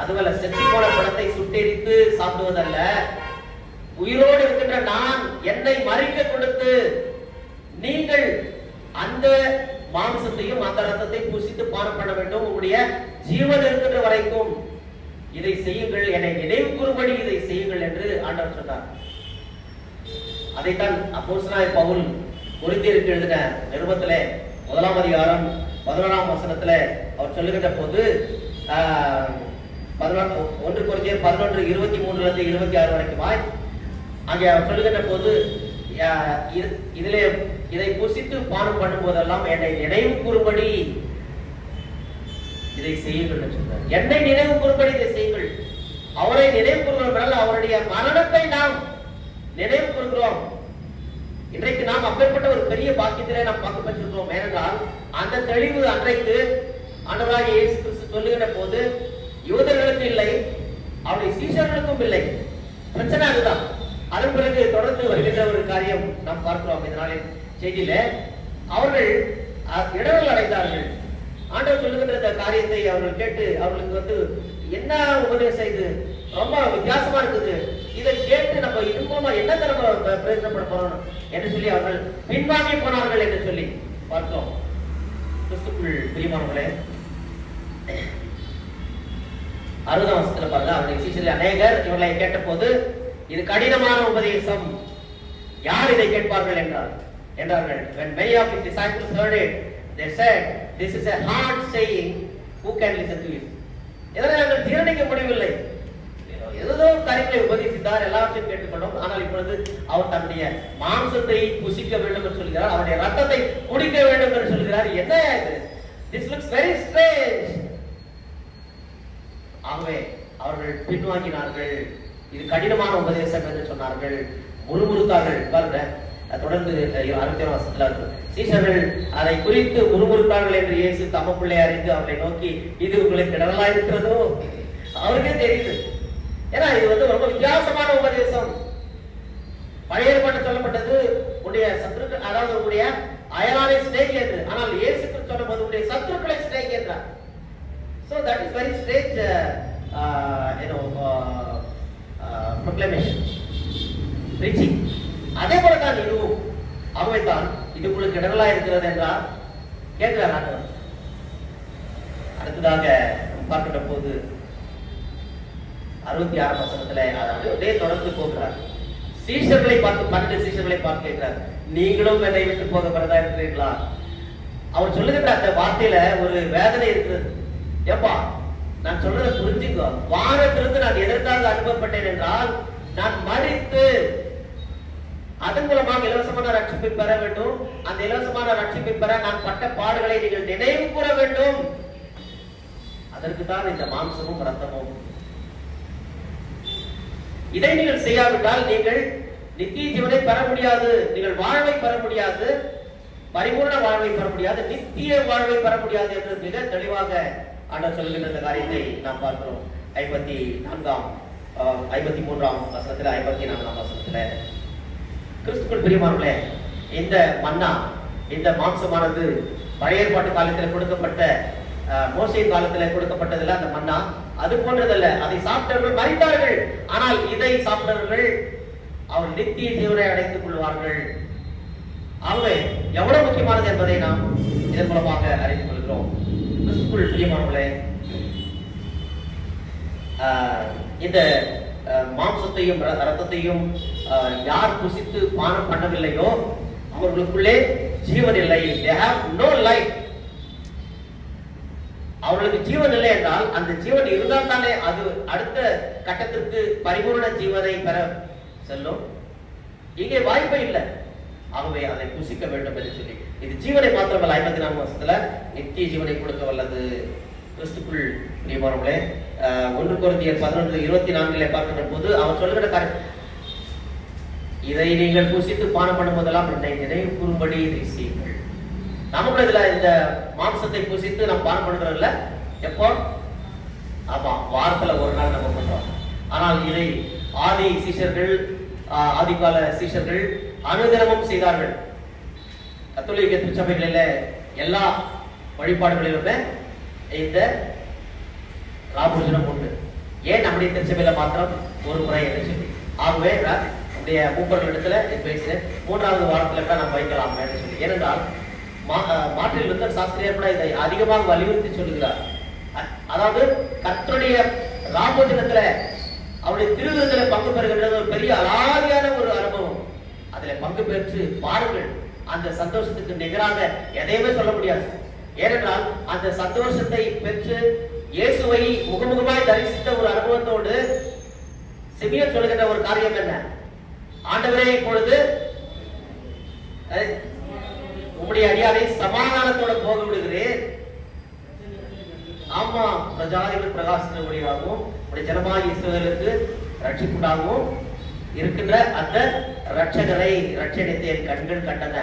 அதுவல்ல செத்து போன பணத்தை சுட்டெரித்து சாப்பிடுவதல்ல, உயிரோடு இருக்கின்ற நான் என்னை மறிக்க கொடுத்து நீங்கள் அந்த மாம்சத்தையும் அந்த ரத்தத்தை புசித்து பானம் பண்ண வேண்டும், உங்களுடைய ஜீவன் இருக்கின்ற வரைக்கும் இதை செய்யுங்கள், என்னை நினைவு கூறும்படி இதை செய்யுங்கள் என்று ஆண்டவர் சொன்னார். அதைத்தான் அப்போஸ்தலனாகிய பவுல் கொரிந்தியருக்கு எழுதின நிருபத்திலே 1ஆம் அதிகாரம் 11ஆம் வசனத்துல அவர் சொல்லுகின்ற போது, 1 கொரிந்தியர் 11:23-26 வரைக்குமாய் அங்கே அவர் சொல்லுகின்ற போது, இதிலே இதை புசித்து பானம் பண்ணும் போதெல்லாம் என்னை நினைவு கூறும்படி இதை செய்யுங்கள் என்று சொன்னார். என்னை நினைவு கூறும்படி இதை செய்யுங்கள். அவரை நினைவு கூறுவதால் அவருடைய மரணத்தை நாம் நினைவு கூறுகிறோம். இன்றைக்கு நாம் அப்பேற்பட்ட ஒரு பெரிய பாக்கியத்திலே நாம் பங்கு பெற்றிருக்கிறோம். ஏனென்றால் அந்த தெளிவு அன்றைக்கு ஆண்டவராகிய இயேசு கிறிஸ்து சொல்லுகின்ற போது யூதர்களுக்கு இல்லை, அவருடைய சீஷர்களுக்கும் இல்லை. பிரச்சனை அதுதான். அதன் பிறகு தொடர்ந்து வருகின்ற ஒரு காரியம் நாம் பார்க்கிறோம். இதனாலே செய்தியில அவர்கள் இடர்கள் அடைந்தார்கள். ஆண்டவர் சொல்லுகின்ற இந்த காரியத்தை அவர்கள் கேட்டு அவர்களுக்கு என்ன உபதேசம் இது ரொம்ப வித்தியாசமா இருக்குது, இதை கேட்டு நம்ம இன்னுமா என்னத்தை நம்ம பிரயோஜனப்பட போறோம் என்று சொல்லி அவர்கள் பின்வாங்கி போனார்கள் என்று சொல்லி பார்த்தோம். கிறிஸ்துக்குள் பிரியமானவர்களே, 60 வருஷத்துல பாருங்க, அவருடைய சீஷர்கள் அநேகர் இவர்களை கேட்ட போது இது கடினமான உபதேசம், யார் இதை கேட்பார்கள் என்றார்கள். When many of his disciples heard it, they said, this is a hard saying, who can listen to it? இதனை நாங்கள் ஜீரணிக்க முடியவில்லை. ஏதோ காரியங்களை உபதேசித்தார், எல்லாவற்றையும் கேட்டுக்கொண்டோம். ஆனால் இப்பொழுது அவர் தன்னுடைய மாம்சத்தை புசிக்க வேண்டும் என்று சொல்கிறார், அவருடைய ரத்தத்தை குடிக்க வேண்டும் என்று சொல்கிறார். என்ன இது? This looks very strange. ஆகவே அவர்கள் பின்வாங்கினார்கள். இது கடினமான உபதேசம் என்று சொன்னார்கள், முறுமுறுத்தார்கள். பாருங்க, தொடர்ந்து 61 வருஷத்துல சீஷர்கள் அதை குறித்து முறுமுறுத்தார்கள் என்று இயேசு தமக்குள்ளே அறிந்து அவர்களை நோக்கி, இது உங்களுக்கு இடரலா இருக்கிறதோ? அவருக்கே தெரியுது. ஏன்னா இது ரொம்ப வித்தியாசமான உபதேசம். பழைய ஏற்பாட்டில் சொல்லப்பட்டது உடைய சத்துருக்கள், அதாவது உடைய அயலானை ஸ்நேக் என்று. ஆனால் இயேசுக்கு சொல்லும்போது உடைய சத்துருக்களை ஸ்நேக் என்றார். So that is very strange proclamation, preaching. அதே போல தான் இதுவும். ஆகவே தான் இது உங்களுக்கு இடரலா இருக்கிறது என்றால் கேட்கிறார். அடுத்ததாக பார்க்கின்ற போது 66 வசனத்துல அதே தொடர்ந்து போகிறார். சீஷர்களை பார்த்து 12 சீஷர்களை பார்த்து கேட்கிறார், நீங்களும் என்னை விட்டு போக வரதா இருக்கிறீர்களா? அவர் சொல்லுகின்ற அந்த வார்த்தையில ஒரு வேதனை இருக்கிறது. ஏப்பா, நான் சொல்றதை புரிஞ்சுக்கோ. வானத்திலிருந்து நான் எதற்காக அனுப்பப்பட்டேன் என்றால், நான் மரித்து அதன் மூலமாக இலவசமான ரட்சிப்பை பெற வேண்டும். அந்த இலவசமான ரட்சிப்பை பெற நான் பட்ட பாடுகளை நீங்கள் நினைவு கூற வேண்டும். அதற்கு தான் இந்த மாம்சமும் ரத்தமும். இதை நீங்கள் செய்யாவிட்டால் நீங்கள் நித்திய ஜீவனை பெற முடியாது, நீங்கள் வாழ்வை பெற முடியாது, பரிபூர்ண வாழ்வை பெற முடியாது, நித்திய வாழ்வை பெற முடியாது என்று மிக தெளிவாக ஆண்டவர் சொல்கின்ற இந்த காரியத்தை நாம் பார்க்கிறோம். 53ஆம் வசனத்துல 54ஆம் வசனத்துல, கிறிஸ்துக்குள் பிரியமானவர்களே, இந்த மன்னா, இந்த மாம்சமானது பழைய ஏற்பாட்டு காலத்தில் கொடுக்கப்பட்ட, மோசேயின் காலத்தில் கொடுக்கப்பட்டதில்ல அந்த மன்னா, அது போன்றதல்ல. அதை சாப்பிட்டவர்கள் மரித்தார்கள், ஆனால் இதை சாப்பிட்டவர்கள் அவர் நித்திய ஜீவனை அடைத்துக் கொள்வார்கள். ஆகவே எவ்வளவு முக்கியமானது என்பதை நாம் இதன் மூலமாக அறிந்து கொள்கிறோம். கிறிஸ்துக்குள் பிரியமானவர்களே, இந்த மாம்சத்தையும் ரத்தத்தையும் யார் புசித்து பானம் பண்ணவில்லையோ அவர்களுக்குள்ளே ஜீவன் இல்லை. They have no life. அவர்களுக்கு ஜீவன் இல்லை என்றால், அந்த ஜீவன் இருந்தால் தானே அது அடுத்த கட்டத்திற்கு பரிபூர்ண ஜீவனை பெற செல்லும். இங்கே வாய்ப்பே இல்லை. ஆகவே அதை புசிக்க வேண்டும் என்று சொல்லி, இது ஜீவனை மாத்திரமல்ல, 54 வருஷத்துல நித்திய ஜீவனை கொடுக்க வல்லது. கிறிஸ்துக்குள் பிரியமானவர்களே, 1 கொரிந்தியர் 11:24 பார்க்கின்ற போது அவர் சொல்லுகிற காரியம், இதை நீங்கள் புசித்து பானம் பண்ணும் போதெல்லாம் என்னை நினைவு கூறும்படி இதை செய்யுங்கள். நமக்கு இதுல இந்த மாம்சத்தை புசித்து நாம் பானம் பண்ணுறோம்ல, எப்போ? ஆமா, வாரத்துல ஒரு நாள் நம்ம பண்றோம். ஆனால் இதை ஆதி சீஷர்கள், ஆதிகால சீஷர்கள் அனுதினமும் செய்தார்கள். கத்தோலிக்க திருச்சபைகளில எல்லா வழிபாடுகளிலுமே இந்த ராபோஜனம் உண்டு. ஏன் நம்முடைய திருச்சபையில மாத்திரம் ஒரு முறை என்று சொல்லி, ஆகவே நம்முடைய மூப்பர்களிடத்துல பேசினேன், 3வது வாரத்துல கூட நம்ம வைக்கலாம் என்று சொல்லி. ஏனென்றால் மாற்றில் லுத்தர் சாஸ்திரியர் கூட இதை அதிகமாக வலியுறுத்தி சொல்லுகிறார். அதாவது கர்த்தருடைய ராபோஜனத்துல அவருடைய திருவிருந்தில பங்கு பெறுகின்றது ஒரு பெரிய அலாதியான ஒரு அனுபவம். அதுல பங்கு பெற்று பாருங்கள், அந்த சந்தோஷத்துக்கு நிகராக எதையுமே சொல்ல முடியாது. ஏனென்றால் அந்த சந்தோஷத்தை பெற்று இயேசுவை முகமுகமாய் தரிசித்த ஒரு அனுபவத்தோடு சிமியோன் சொல்லுகின்ற ஒரு காரியம் என்ன? ஆண்டவரே, இப்பொழுது உம்முடைய அடியாரை சமாதானத்தோட போக விடுகிறேன். ஆமா, பிரஜாதிகள் பிரகாசத்தின் வழியாகவும் உடைய ஜனமாய் இஸ்ரவேலுக்கு ரட்சிப்புண்டாகவும் இருக்கின்ற அந்த ரட்சகரை, ரட்சகத்தை என் கண்கள் கண்டன.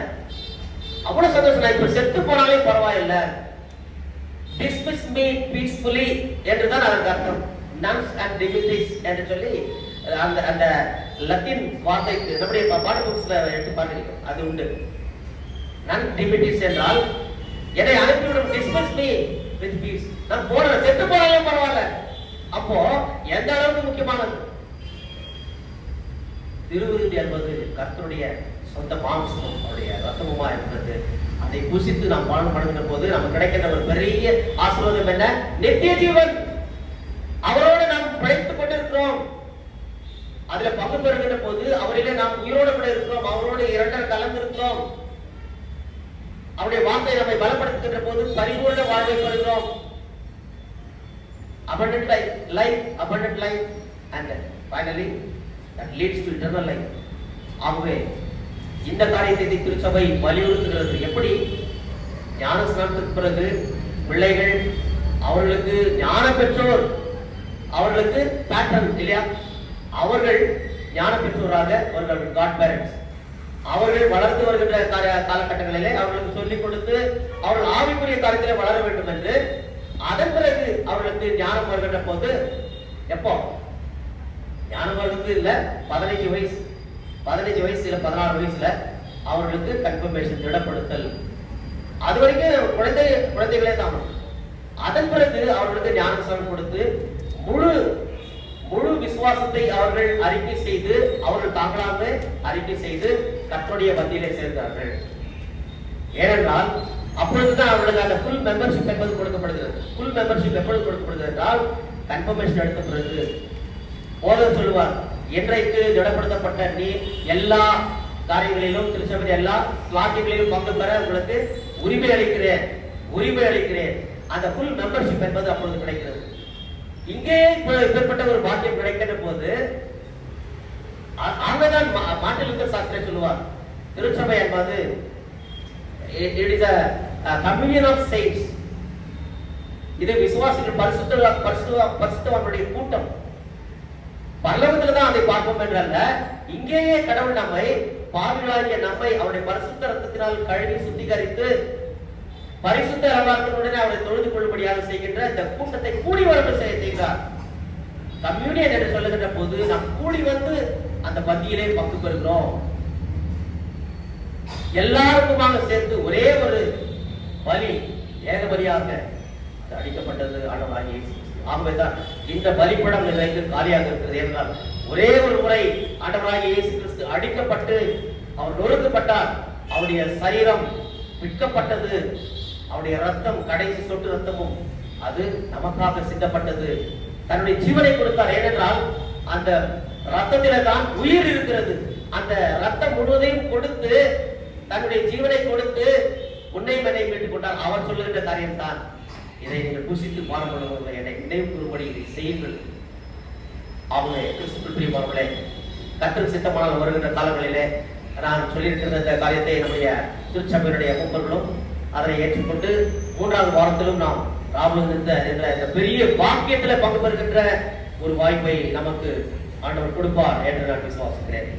அவ்வளவு சந்தோஷம். இப்ப செத்து போனாலே பரவாயில்லை, டிஸ்மிஸ் மீ பீஸ்ஃபுல்லி என்றுதான் அதற்கு அர்த்தம். நன்ஸ் அண்ட் டிமிட்டிஸ் என்று சொல்லி அந்த அந்த லத்தீன் வார்த்தைக்கு நம்முடைய பாட புக்ஸ்ல எடுத்து பார்க்கிறீங்க, அது உண்டு. நன் டிமிட்டிஸ் என்றால் என்னை அனுப்பிவிடும், டிஸ்மிஸ் மீ வித் நான் போறேன், செத்து போனாலும் பரவாயில்ல. அப்போ எந்த அளவுக்கு முக்கியமானது திருவிருந்து என்பது கர்த்தருடைய சொந்த மாம்சமும் அவருடைய ரத்தமுமா இருக்கிறது. அதை புசித்து நாம் பானம் பண்ணுகிற போது நமக்கு கிடைக்கின்ற ஒரு பெரிய ஆசீர்வாதம் என்ன? நித்திய ஜீவன். அவரோடு நாம் பிழைத்துக் கொண்டிருக்கிறோம். அதுல பங்கு பெறுகின்ற போது அவரிலே நாம் உயிரோடு கூட இருக்கிறோம். அவரோடு இரண்டரை கலந்து இருக்கிறோம். அவருடைய வார்த்தை நம்மை பலப்படுத்துகின்ற போது பரிபூர்ண வாழ்வை பெறுகிறோம். abundant life and finally that leads to eternal life. ஆகவே இந்த காரியத்தை திருச்சபை வலியுறுத்துகிறது. எப்படி? ஞானஸ்நானத்துக்கு பிறகு பிள்ளைகள் அவர்களுக்கு ஞான பெற்றோர், அவர்களுக்கு பேட்டர்ன் இல்லையா, அவர்கள் ஞான பெற்றோராக அவர்கள் காட் பேரண்ட்ஸ், அவர்கள் வளர்ந்து வருகின்ற காலகட்டங்களிலே அவர்களுக்கு சொல்லிக் கொடுத்து அவர்கள் ஆவிக்குரிய காரியத்திலே வளர வேண்டும் என்று, அதன் பிறகு அவர்களுக்கு ஞானம் வருகின்ற போது, எப்போ ஞானம் வருவது இல்ல, 15 வயசு இல்ல 16 வயசுல அவர்களுக்கு கன்ஃபர்மேஷன் திடப்படுத்தல். அது வரைக்கும் குழந்தைகளே தான். அதன் பிறகு அவர்களுக்கு ஞானஸ்நானம் கொடுத்து முழு விசுவாசத்தை அவர்கள் அறிக்கை செய்து, அவர்கள் தாங்களாக அறிக்கை செய்து கர்த்தருடைய பந்தியிலே சேர்ந்தார்கள். ஏனென்றால் அப்பொழுதுதான் அவர்களுக்கு அந்த ஃபுல் மெம்பர்ஷிப் என்பது கொடுக்கப்படுகிறது. ஃபுல் மெம்பர்ஷிப் எப்பொழுது கொடுக்கப்படுகிறது என்றால் கன்ஃபர்மேஷன் எடுத்த பிறகு. போதகர் சொல்லுவார், இன்றைக்கு திடப்படுத்தப்பட்ட நீ எல்லா காரியங்களிலும் திருச்சபை எல்லா ஸ்லாக்கிகளிலும் பங்கு பெற உங்களுக்கு உரிமை அளிக்கிறேன். அந்த ஃபுல் மெம்பர்ஷிப் என்பது அப்பொழுது கிடைக்கிறது. இங்கே இப்பேற்பட்ட ஒரு பாக்கியம் கிடைக்கின்ற போது அங்கதான் மார்ட்டின் லூத்தர் சாஸ்திரி சொல்லுவார், திருச்சபை என்பது it is a communion of saints. இது விசுவாசிகள் பரிசுத்தவான்களுடைய கூட்டம். பரலோகத்துல தான் அதை பார்ப்போம் என்றல்ல, இங்கேயே கடவுள் நம்மை பாவிகளாகிய நம்மை அவருடைய பரிசுத்த ரத்தத்தினால் கழுவி சுத்திகரித்து பரிசுத்த ரவாக்களுடனே அவரை தொழுது கொள்ளும்படியாக செய்கின்ற இந்த கூட்டத்தை கூடி வரவு செய்கிறார். கம்யூனியன் என்று சொல்லுகின்ற போது நாம் கூடி வந்து அந்த பந்தியிலே பங்கு பெறுகிறோம். எல்லாருக்குமாக சேர்த்து ஒரே ஒரு பலி ஏகபலியாக அடிக்கப்பட்டது ஆண்டவராகிய இயேசு. ஆகவேதான் இந்த பலிபீடம் இன்றைக்கு காலியாக இருக்கிறது. என்றால் ஒரே ஒரு முறை ஆண்டவராகிய இயேசு கிறிஸ்து அடிக்கப்பட்டு அவர் நொறுக்கப்பட்டார், அவருடைய சரீரம் விற்கப்பட்டது, அவருடைய ரத்தம் கடைசி சொட்டு ரத்தமும் அது நமக்காக சிந்தப்பட்டது. தன்னுடைய ஜீவனை கொடுத்தார். ஏனென்றால் அந்த ரத்தத்தில தான் உயிர் இருக்கிறது. அந்த ரத்தம் முழுவதையும் கொடுத்து தன்னுடைய ஜீவனை கொடுத்து உன்னை மனை மீட்டுக் கொண்டார். அவர் சொல்லுகின்ற காரியம் தான், இதை நீங்கள் புசித்து பானம் பண்ணுவதில்லை, என்னை நினைவு கூறும்படி இதை செய்யுங்கள். அவங்களே கிறிஸ்துவுக்குள் பிரியமானவர்களே, கர்த்தருக்கு சித்தமானால் வருகின்ற காலங்களிலே நான் சொல்லியிருக்கிற இந்த காரியத்தை நம்முடைய திருச்சபையினுடைய மூப்பர்களும் அதனை ஏற்றுக்கொண்டு 3வது வாரத்திலும் நாம் ராமன் என்ற இந்த பெரிய வாக்கியத்தில் பங்கு பெறுகின்ற ஒரு வாய்ப்பை நமக்கு ஆண்டவர் கொடுப்பார் என்று நான் விசுவாசிக்கிறேன்.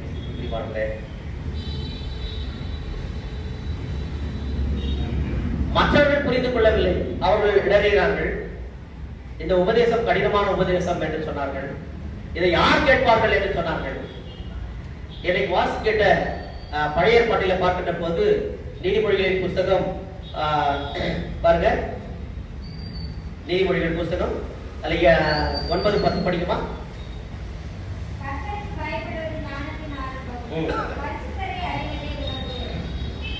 மற்றவர்கள் புரிந்து கொள்ளவில்லை, அவர்கள் இடறுகிறார்கள். இந்த உபதேசம் கடினமான உபதேசம் என்று சொன்னார்கள். இதை யார் கேட்பார்கள் என்று சொன்னார்கள். எனக்கு வாசி கேட்ட பழைய ஏற்பாட்டில பார்க்கின்ற போது நீதிமொழிகளின் புஸ்தகம் பாருங்க, நீதிமொழிகள் புஸ்தகம் 9:10 படிக்குமா?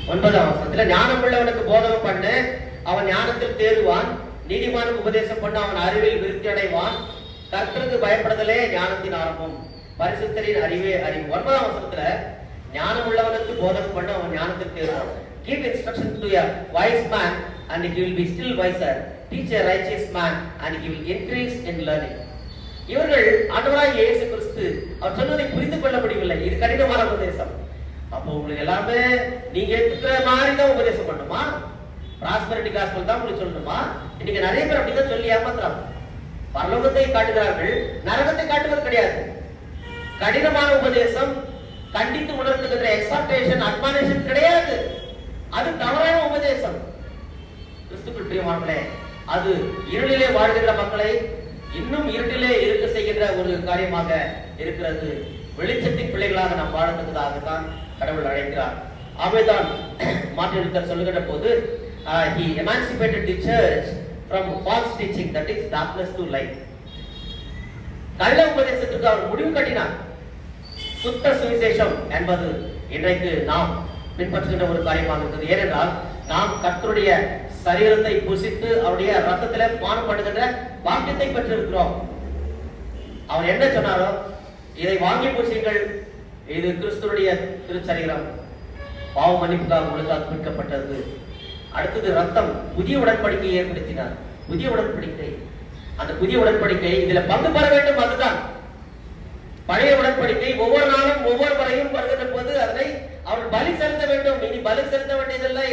9ஆம் வசனத்துல ஞானம் உள்ளவனுக்கு போதகம் பண்ணு, அவன் ஞானத்தில் தேறுவான். நீதிமானுக்கு உபதேசம் பண்ண அவன் அறிவில் விருத்தி அடைவான். கர்த்தருக்கு பயப்படுதலே ஞானத்தின் ஆரம்பம், பரிசுத்தரின் அறிவே அறிவு. 9ஆம் வசனத்துல ஞானம் உள்ளவனுக்கு போதகம் பண்ண அவன் ஞானத்தில் தேறுவான். Give instruction to a wise man and he will be still wiser. Teach a righteous man and he will increase in learning. இவர்கள் ஆண்டவராகிய இயேசு கிறிஸ்து அவர் சொன்னதை புரிந்து கொள்ள முடியவில்லை. இது கடினமான உபதேசம். அப்போ உங்களுக்கு எல்லாமே நீங்க ஏத்துக்கிற மாதிரி தான் உபதேசம் பண்ணுமா? பிராஸ்பரிட்டி காஸ்பல் தான் உங்களுக்கு சொல்லணுமா? இன்னைக்கு நிறைய பேர் அப்படிதான் சொல்லி ஏமாத்துறாங்க. பரலோகத்தை காட்டுகிறார்கள், நரகத்தை காட்டுவது கிடையாது. கடினமான உபதேசம், கண்டித்து உணர்த்துகின்ற எக்ஸார்டேஷன், அட்மானிஷன் கிடையாது. அது தவறான உபதேசம். கிறிஸ்துவுக்குள் பிரியமானவர்களே, அது இருளிலே வாழ்கின்ற மக்களை இன்னும் இருட்டிலே இருக்க செய்கின்ற ஒரு காரியமாக இருக்கிறது. வெளிச்சத்தின் பிள்ளைகளாக நாம் வாழத்தக்கதாகத்தான் கடவுள் அழைக்கிறார். அவைதான் மார்ட்டின் லூத்தர் சொல்லுகின்ற போது he emancipated the church from false teaching, that is darkness to light. கள்ள உபதேசத்துக்கு அவர் முடிவு கட்டினார். சுத்த சுவிசேஷம் என்பது இன்றைக்கு நாம் பின்பற்றுகின்ற ஒரு காரியமாக இருக்கிறது. ஏனென்றால் நாம் கர்த்தருடைய சரீரத்தை புசித்து அவருடைய ரத்தத்திலே பானப்படுகின்ற பாக்கியத்தை பெற்றிருக்கிறோம். அவர் என்ன சொன்னாரோ, இதை வாங்கி பூசிங்கள், இது கிறிஸ்துடைய திருச்சரீரம், பாவ மன்னிப்புக்காக உங்களுக்காக மீட்கப்பட்டது. அடுத்தது ரத்தம், புதிய உடன்படிக்கையை ஏற்படுத்தினார். புதிய உடன்படிக்கை, அந்த புதிய உடன்படிக்கை இதுல பங்கு பெற வேண்டும். அதுதான் பழைய உடன்படிக்கை. ஒவ்வொரு நாளும் ஒவ்வொரு முறையும் வருகின்ற போது அதனை அவர் பலி செலுத்த வேண்டும். இனி பலி செலுத்த வேண்டியதில்லை.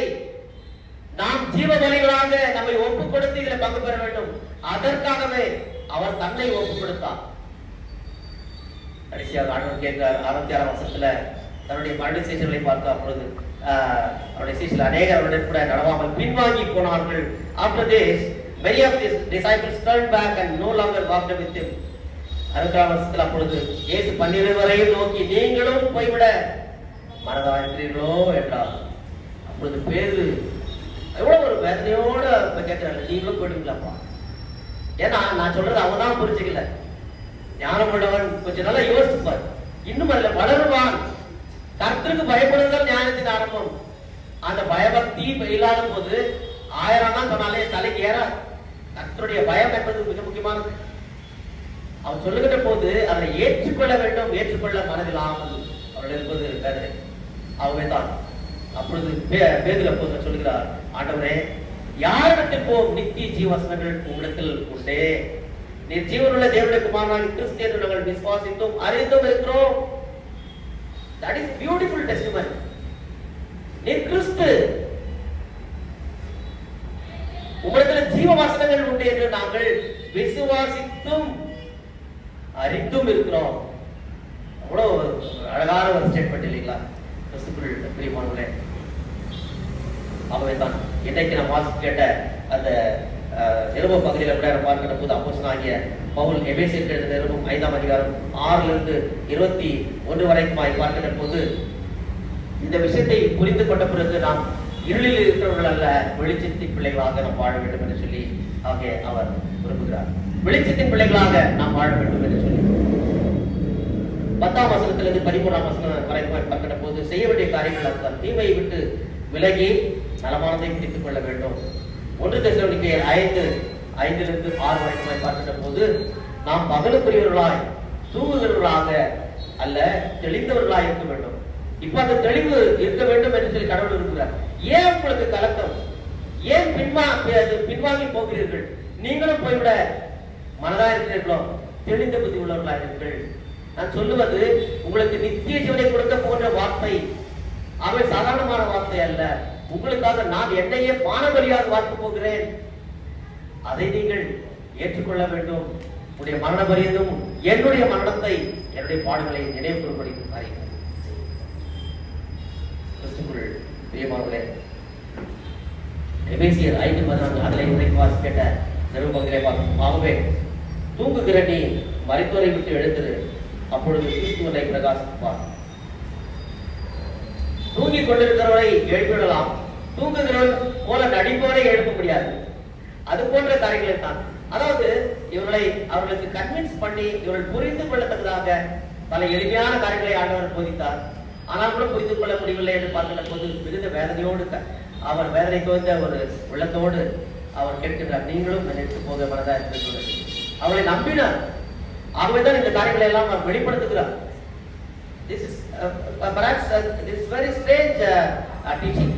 நாம் ஜீவ பலிகளாக நம்மை ஒப்பு கொடுத்து இதுல பங்கு பெற வேண்டும். அதற்காகவே அவர் தன்னை ஒப்பு கொடுத்தார். கடைசியாக ஆண்டவர் கேட்கிறார் 66 வருஷத்துல தன்னுடைய 12 சீஷர்களை பார்த்து, அப்பொழுது அவருடைய சீஷர்கள் அநேகர் அவருடன் கூட நடவாமல் பின்வாங்கி போனார்கள். After this, many of his disciples turned back and no longer walked with him. 66 வருஷத்துல அப்பொழுது இயேசு 12 வரையும் நோக்கி, நீங்களும் போய்விட மனதாயிருக்கிறீர்களோ என்றார். அப்பொழுது பேதுரு எவ்வளவு ஒரு வேதனையோட கேட்கிறாங்க, நீங்களும் போயிடுங்களாப்பா? ஏன்னா நான் சொல்றது அவன் தான் புரிஞ்சுக்கல. ஞானம் உள்ளவன் கொஞ்சம் நல்லா யோசிப்பார், இன்னும் அதுல வளருவான். கர்த்தருக்கு பயப்படுவதால் ஞானத்தின் ஆரம்பம். அந்த பயபக்தி இல்லாத போது 1000 தான் சொன்னாலே தலைக்கு ஏறாது. கர்த்தருடைய பயம் என்பது மிக முக்கியமானது. அவர் சொல்லுகின்ற போது அதை ஏற்றுக்கொள்ள வேண்டும். ஏற்றுக்கொள்ள மனதில்லாமல் அவர்கள் இருப்பது வேதனை. ஆகவே தான் அப்பொழுது பேதுரு அப்போஸ்தலன் சொல்கிறார், ஆண்டவரே, யாரிடத்தில் போம் நித்திய ஜீவவசனங்கள் உங்களிடத்தில் உண்டே. நீர் ஜீவனுள்ள தேவனுடைய குமாரனாகிய கிறிஸ்து என்று நாங்கள் விசுவாசித்தும் அறிந்தும் இருக்கிறோம். That is beautiful testimony. நீர் கிறிஸ்து, உங்களிடத்தில் ஜீவ வசனங்கள் உண்டு என்று நாங்கள் விசுவாசித்தும் அறிந்தும் இருக்கிறோம். அவ்வளவு அழகான ஒரு ஸ்டேட்மெண்ட் இல்லைங்களா? கிறிஸ்துக்குள் பிரியமானவர்களே, ஆகவே தான் இன்றைக்கு நாம் வாசித்து கேட்ட அந்த நிருப பகுதியில் கூட பார்க்கிற போது அப்போஸ்தலனாகிய பவுல் எபேசியருக்கு எழுதின நிருபம் 5ஆம் அதிகாரம் 6 இலிருந்து 21 வரைக்கும் பார்க்கிற போது இந்த விஷயத்தை புரிந்து கொண்ட பிறகு நாம் இருளில் இருக்கிறவர்கள் அல்ல, வெளிச்சத்தின் பிள்ளைகளாக நாம் வாழ வேண்டும் என்று சொல்லி அவர் விரும்புகிறார். வெளிச்சத்தின் பிள்ளைகளாக நாம் வாழ வேண்டும் என்று சொல்லி 10ஆம் வசனத்திலிருந்து 13ஆம் வசனம் வரைக்கும் பார்க்கிற போது செய்ய வேண்டிய காரியங்கள் அதுதான். தீமையை விட்டு விலகி நலமானதை பிடித்துக் கொள்ள வேண்டும். 1 தெசலோனிக்கேயர் 5:5 வரைக்கும் பார்க்கின்ற போது நாம் பகலுக்குரியவர்களாய் தூங்குகிறவர்களாக அல்ல, தெளிந்தவர்களாய் இருக்க வேண்டும். இப்ப அந்த தெளிவு இருக்க வேண்டும் என்று சொல்லி கடவுள் இருக்கிறார். ஏன் உங்களுக்கு கலக்கம்? ஏன் பின்வாங்கி போகிறீர்கள்? நீங்களும் போய்விட மனதா இருக்கிறீர்களோ? தெளிந்த புத்தி உள்ளவர்களாக இருக்கிறீர்கள். நான் சொல்லுவது உங்களுக்கு நித்திய ஜீவனை கொடுக்க போன்ற வார்த்தை. அவை சாதாரணமான வார்த்தை அல்ல. உங்களுக்காக நான் என்னையே பானபலியாக வார்க்க போகிறேன். அதை நீங்கள் ஏற்றுக்கொள்ள வேண்டும். உடைய மரண பரியந்தும் என்னுடைய மரணத்தை, என்னுடைய பாடுகளை நினைவு கூறும்படி கிறிஸ்துக்குள் பிரியமானவர்களே, எபேசியர் 5:14 அதில் இன்றைக்கு வாசி கேட்ட நிருபத்திலே பார்க்கும். ஆகவே தூங்குகிற நீ மரித்தோரை விட்டு எழுந்திரு, அப்பொழுது கிறிஸ்துவனை பிரகாசிப்பார். தூங்கிக் கொண்டிருக்கிறவரை எழுப்பிவிடலாம், தூங்குகிறவன் போல நடிப்பவரை எழுப்ப முடியாது. அது போன்ற காரியங்களை தான். அதாவது அவர்களுக்கு கன்வின்ஸ் பண்ணி இவர்கள் புரிந்து கொள்ளத்தக்கதாக பல எளிமையான காரியங்களை ஆண்டவர் போதித்தார். ஆனால் கூட புரிந்து கொள்ள முடியவில்லை என்று பார்க்கிற போது மிகுந்த வேதனையோடு அவர் வேதனை தோய்ந்த ஒரு உள்ளத்தோடு அவர் கேட்கின்றார், நீங்களும் நினைத்து போக மனதா இருக்கிறது. அவளை நம்பினார். ஆகவேதான் இந்த காரியங்களை எல்லாம் அவர் வெளிப்படுத்துகிறார். This is perhaps this is very strange teaching.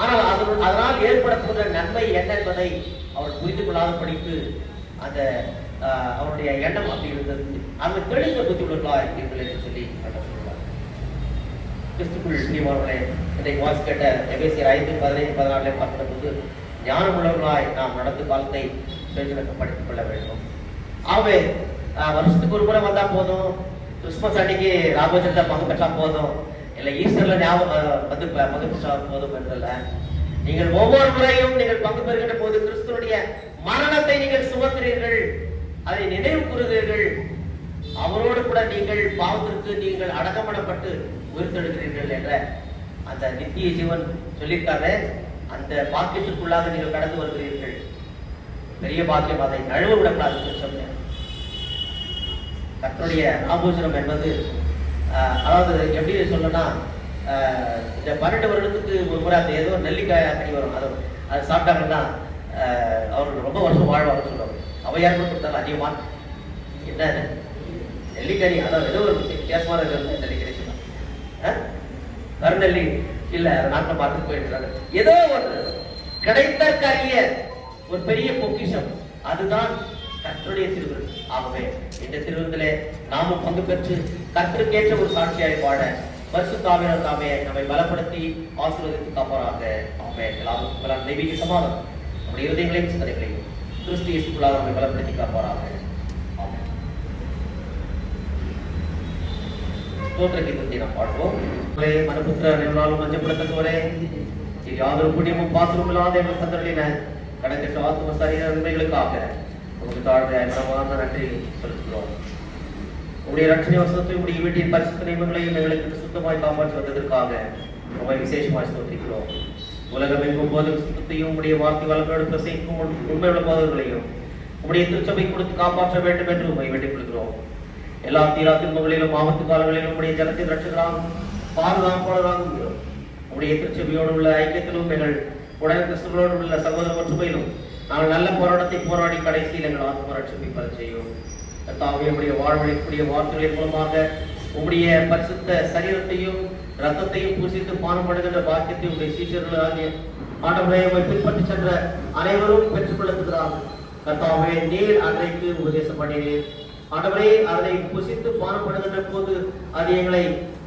ஆனால் அதனால் ஏற்படக்கூடிய நன்மை என்ன என்பதை அவர் புரிந்து கொள்ளாத படிப்பு அந்த அவருடைய எண்ணம் அப்படி இருந்தது. அந்த தெளிந்த புத்தி உள்ளவர்களாக இருக்கிறீர்கள் என்று சொல்லி சொல்லுவார். கிறிஸ்துக்குள் பிரியமானவர்களே, இன்றைக்கு வாசி கேட்ட எபேசியர் 5:15-14 பார்க்கிற போது ஞானம் உள்ளவர்களாய் நாம் நடந்து காலத்தை பிரயோஜனப்படுத்திக் கொள்ள வேண்டும். ஆகவே வருஷத்துக்கு ஒரு முறை வந்தா போதும், கிறிஸ்துமஸ் அன்னைக்கு ராபோஜனத்தை பங்கு பெற்றா போதும், இல்லை ஈஸ்டர்ல வந்து பங்கு பெற்றா போதும் என்றல்ல. நீங்கள் ஒவ்வொரு முறையும் நீங்கள் பங்கு பெறுகின்ற போது கிறிஸ்துவனுடைய மரணத்தை நீங்கள் சுமக்கிறீர்கள், அதை நினைவு கூறுகிறீர்கள். அவரோடு கூட நீங்கள் பாவத்திற்கு நீங்கள் அடக்கமடப்பட்டு உயிர்த்தெழுகிறீர்கள் என்ற அந்த நித்திய ஜீவன் சொல்லியிருக்காரு. அந்த பாக்கியத்திற்குள்ளாக நீங்கள் கடந்து வருகிறீர்கள். பெரிய பாக்கியம், அதை நழுவ விடக்கூடாதுன்னு சொன்னேன். கர்த்தருடைய ஆபோஷனம் என்பது அதாவது எப்படி சொல்லணும்னா, இந்த 12 வருடத்துக்கு ஒரு முறை அந்த ஏதோ நெல்லிக்காய் கனி வரும், அது சாப்பிட்டாங்கன்னா அவர்கள் ரொம்ப வருஷம் வாழ்வாங்கன்னு சொல்லுவாங்க. அவையார் கொடுத்தாலும் அதிகமாக என்ன நெல்லிக்கனி, அதாவது ஏதோ ஒரு வித்தியாசமான நெல்லிக்கனி சொல்லலாம், கருநெல்லி இல்லை, அதை நாட்டில் பார்த்து போயிருக்கிறாங்க. ஏதோ ஒரு கிடைத்தற்கரிய ஒரு பெரிய பொக்கிஷம், அதுதான் கர்த்தருடைய திருவிருள். ஆகவே இந்த திருவிருந்திலே நாமும் பங்கு பெற்று கர்த்தருக்கேற்ற ஒரு சாட்சியாய் வாழ பரிசுத்த ஆவியானவர் தாமே நம்மை பலப்படுத்தி ஆசீர்வதித்து காப்பாராக. ஆமென். எல்லாரும் தெய்வீக சமாதானம் நம்முடைய இருதயங்களையும் சிந்தனைகளையும் கிறிஸ்து இயேசுக்குள்ளாக நம்மை பலப்படுத்தி காப்பாராக. ஆமென். ஸ்தோத்திர கீதத்தை நாம் பாடுவோம். மனபுத்திர நிர்வாகம் மஞ்சப்படுத்தோரே, இது யாதொரு புண்ணியமும் பாத்திரமும் இல்லாத எங்கள் தந்தர்களின கணக்கெட்ட ஆத்ம சரீர உண்மைகளுக்காக உங்களுக்கு தாழ்மையாய் மனமார்ந்த நன்றி செலுத்துகிறோம். உங்களுடைய ரட்சணை வசனத்தை உங்களுடைய வீட்டின் பரிசுத்த நியமங்களையும் எங்களுக்கு சுத்தமாய் காப்பாற்றி வந்ததற்காக ரொம்ப விசேஷமாய் ஸ்தோத்திரிக்கிறோம். உலகம் எங்கும் போது சுத்தத்தையும் உங்களுடைய வார்த்தை வளங்களோடு பிரசைக்கும் உண்மையுள்ள போதர்களையும் உங்களுடைய திருச்சபை கொடுத்து காப்பாற்ற வேண்டும் என்று உண்மை வேண்டிக் கொள்கிறோம். எல்லா தீரா துன்பங்களிலும் ஆபத்து காலங்களிலும் உங்களுடைய ஜனத்தின் ரட்சகராகவும் பாதுகாப்பாளராகவும் உங்களுடைய திருச்சபையோடு உள்ள ஐக்கியத்திலும் எங்கள் உடல் கிறிஸ்துவோடு உள்ள சகோதர ஒற்றுமையிலும் நாங்கள் நல்ல போராட்டத்தை போராடி கடைசியில் எங்கள் ஆத்ம ரட்சிப்பை பெற செய்யும். கர்த்தாவே, உடைய வாழ்வழிக்கூடிய வார்த்தைகளின் மூலமாக உங்களுடைய பரிசுத்த சரீரத்தையும் ரத்தத்தையும் பூசித்து பானம் பண்ணுகின்ற பாக்கியத்தை உடைய சீஷர்கள் ஆகிய ஆண்டவரை பின்பற்றி சென்ற அனைவரும் பெற்றுக் கொள்ளுகிறார்கள். கர்த்தாவே, நீர் அன்றைக்கு உபதேசம் பண்ணினீர். ஆண்டவரே, அதனை புசித்து பானம் பண்ணுகின்ற போது அது எங்களை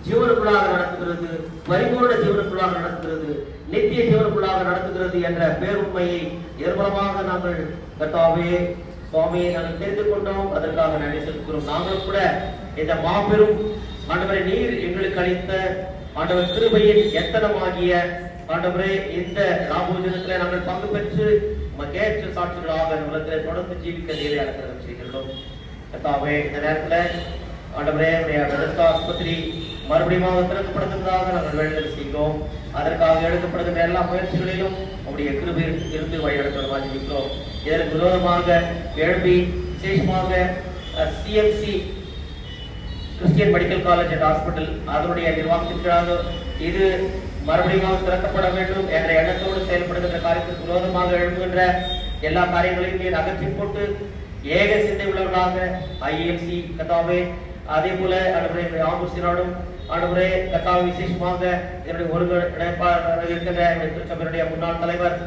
ஜீவனுக்குள்ளாக நடத்துகிறது, பரிபூர்ண ஜீவனுக்குள்ளாக நடத்துகிறது, நித்திய ஜீவனுக்குள்ளாக நடத்துகிறது என்ற பேருண்மையை எதிர்பலமாக நாங்கள் கர்த்தாவே சுவாமியை நாங்கள் தெரிந்து கொண்டோம். அதற்காக நன்றி செலுத்துகிறோம். நாங்கள் கூட இந்த மாபெரும் ஆண்டவரை நீர் எங்களுக்கு அளித்த ஆண்டவர் கிருபையின் எத்தனமாகிய ஆண்டவரே இந்த ராபோஜனத்திலே நாங்கள் பங்கு பெற்று கேற்ற சாட்சிகளாக உலகத்தில் தொடர்ந்து ஜீவிக்க நீரை அனுகிரகம் செய்கிறோம். கர்த்தாவே, இந்த நேரத்தில் ஆண்டவரே ஆஸ்பத்திரி மறுபடியும் திறக்கப்படுவதாக நாங்கள் வேண்டுதல் செய்கிறோம். அதற்காக எடுக்கப்படுகின்ற எல்லா முயற்சிகளிலும் உங்களுடைய கிருபை இருந்து வழிநடத்துவதாக இருக்கிறோம். இதற்கு விரோதமாக எழுப்பி விசேஷமாக CMC Christian medical college and hospital அதனுடைய நிர்வாகத்திற்காக இது மறுபடியும் திறக்கப்பட வேண்டும் என்ற எண்ணத்தோடு செயல்படுகின்ற காரியத்திற்கு விரோதமாக எழுப்புகின்ற எல்லா காரியங்களையும் அகற்றி போட்டு ஏக சிந்தை உள்ளவர்களாக ஐஎம்சி கத்தாவே, அதே போல ஆபூசினாடும் ஆண்டவரே கத்தாவை விசேஷமாக இதனுடைய ஒருங்கிணைப்பாளராக இருக்கின்ற திருச்சபையினுடைய முன்னாள் தலைவர்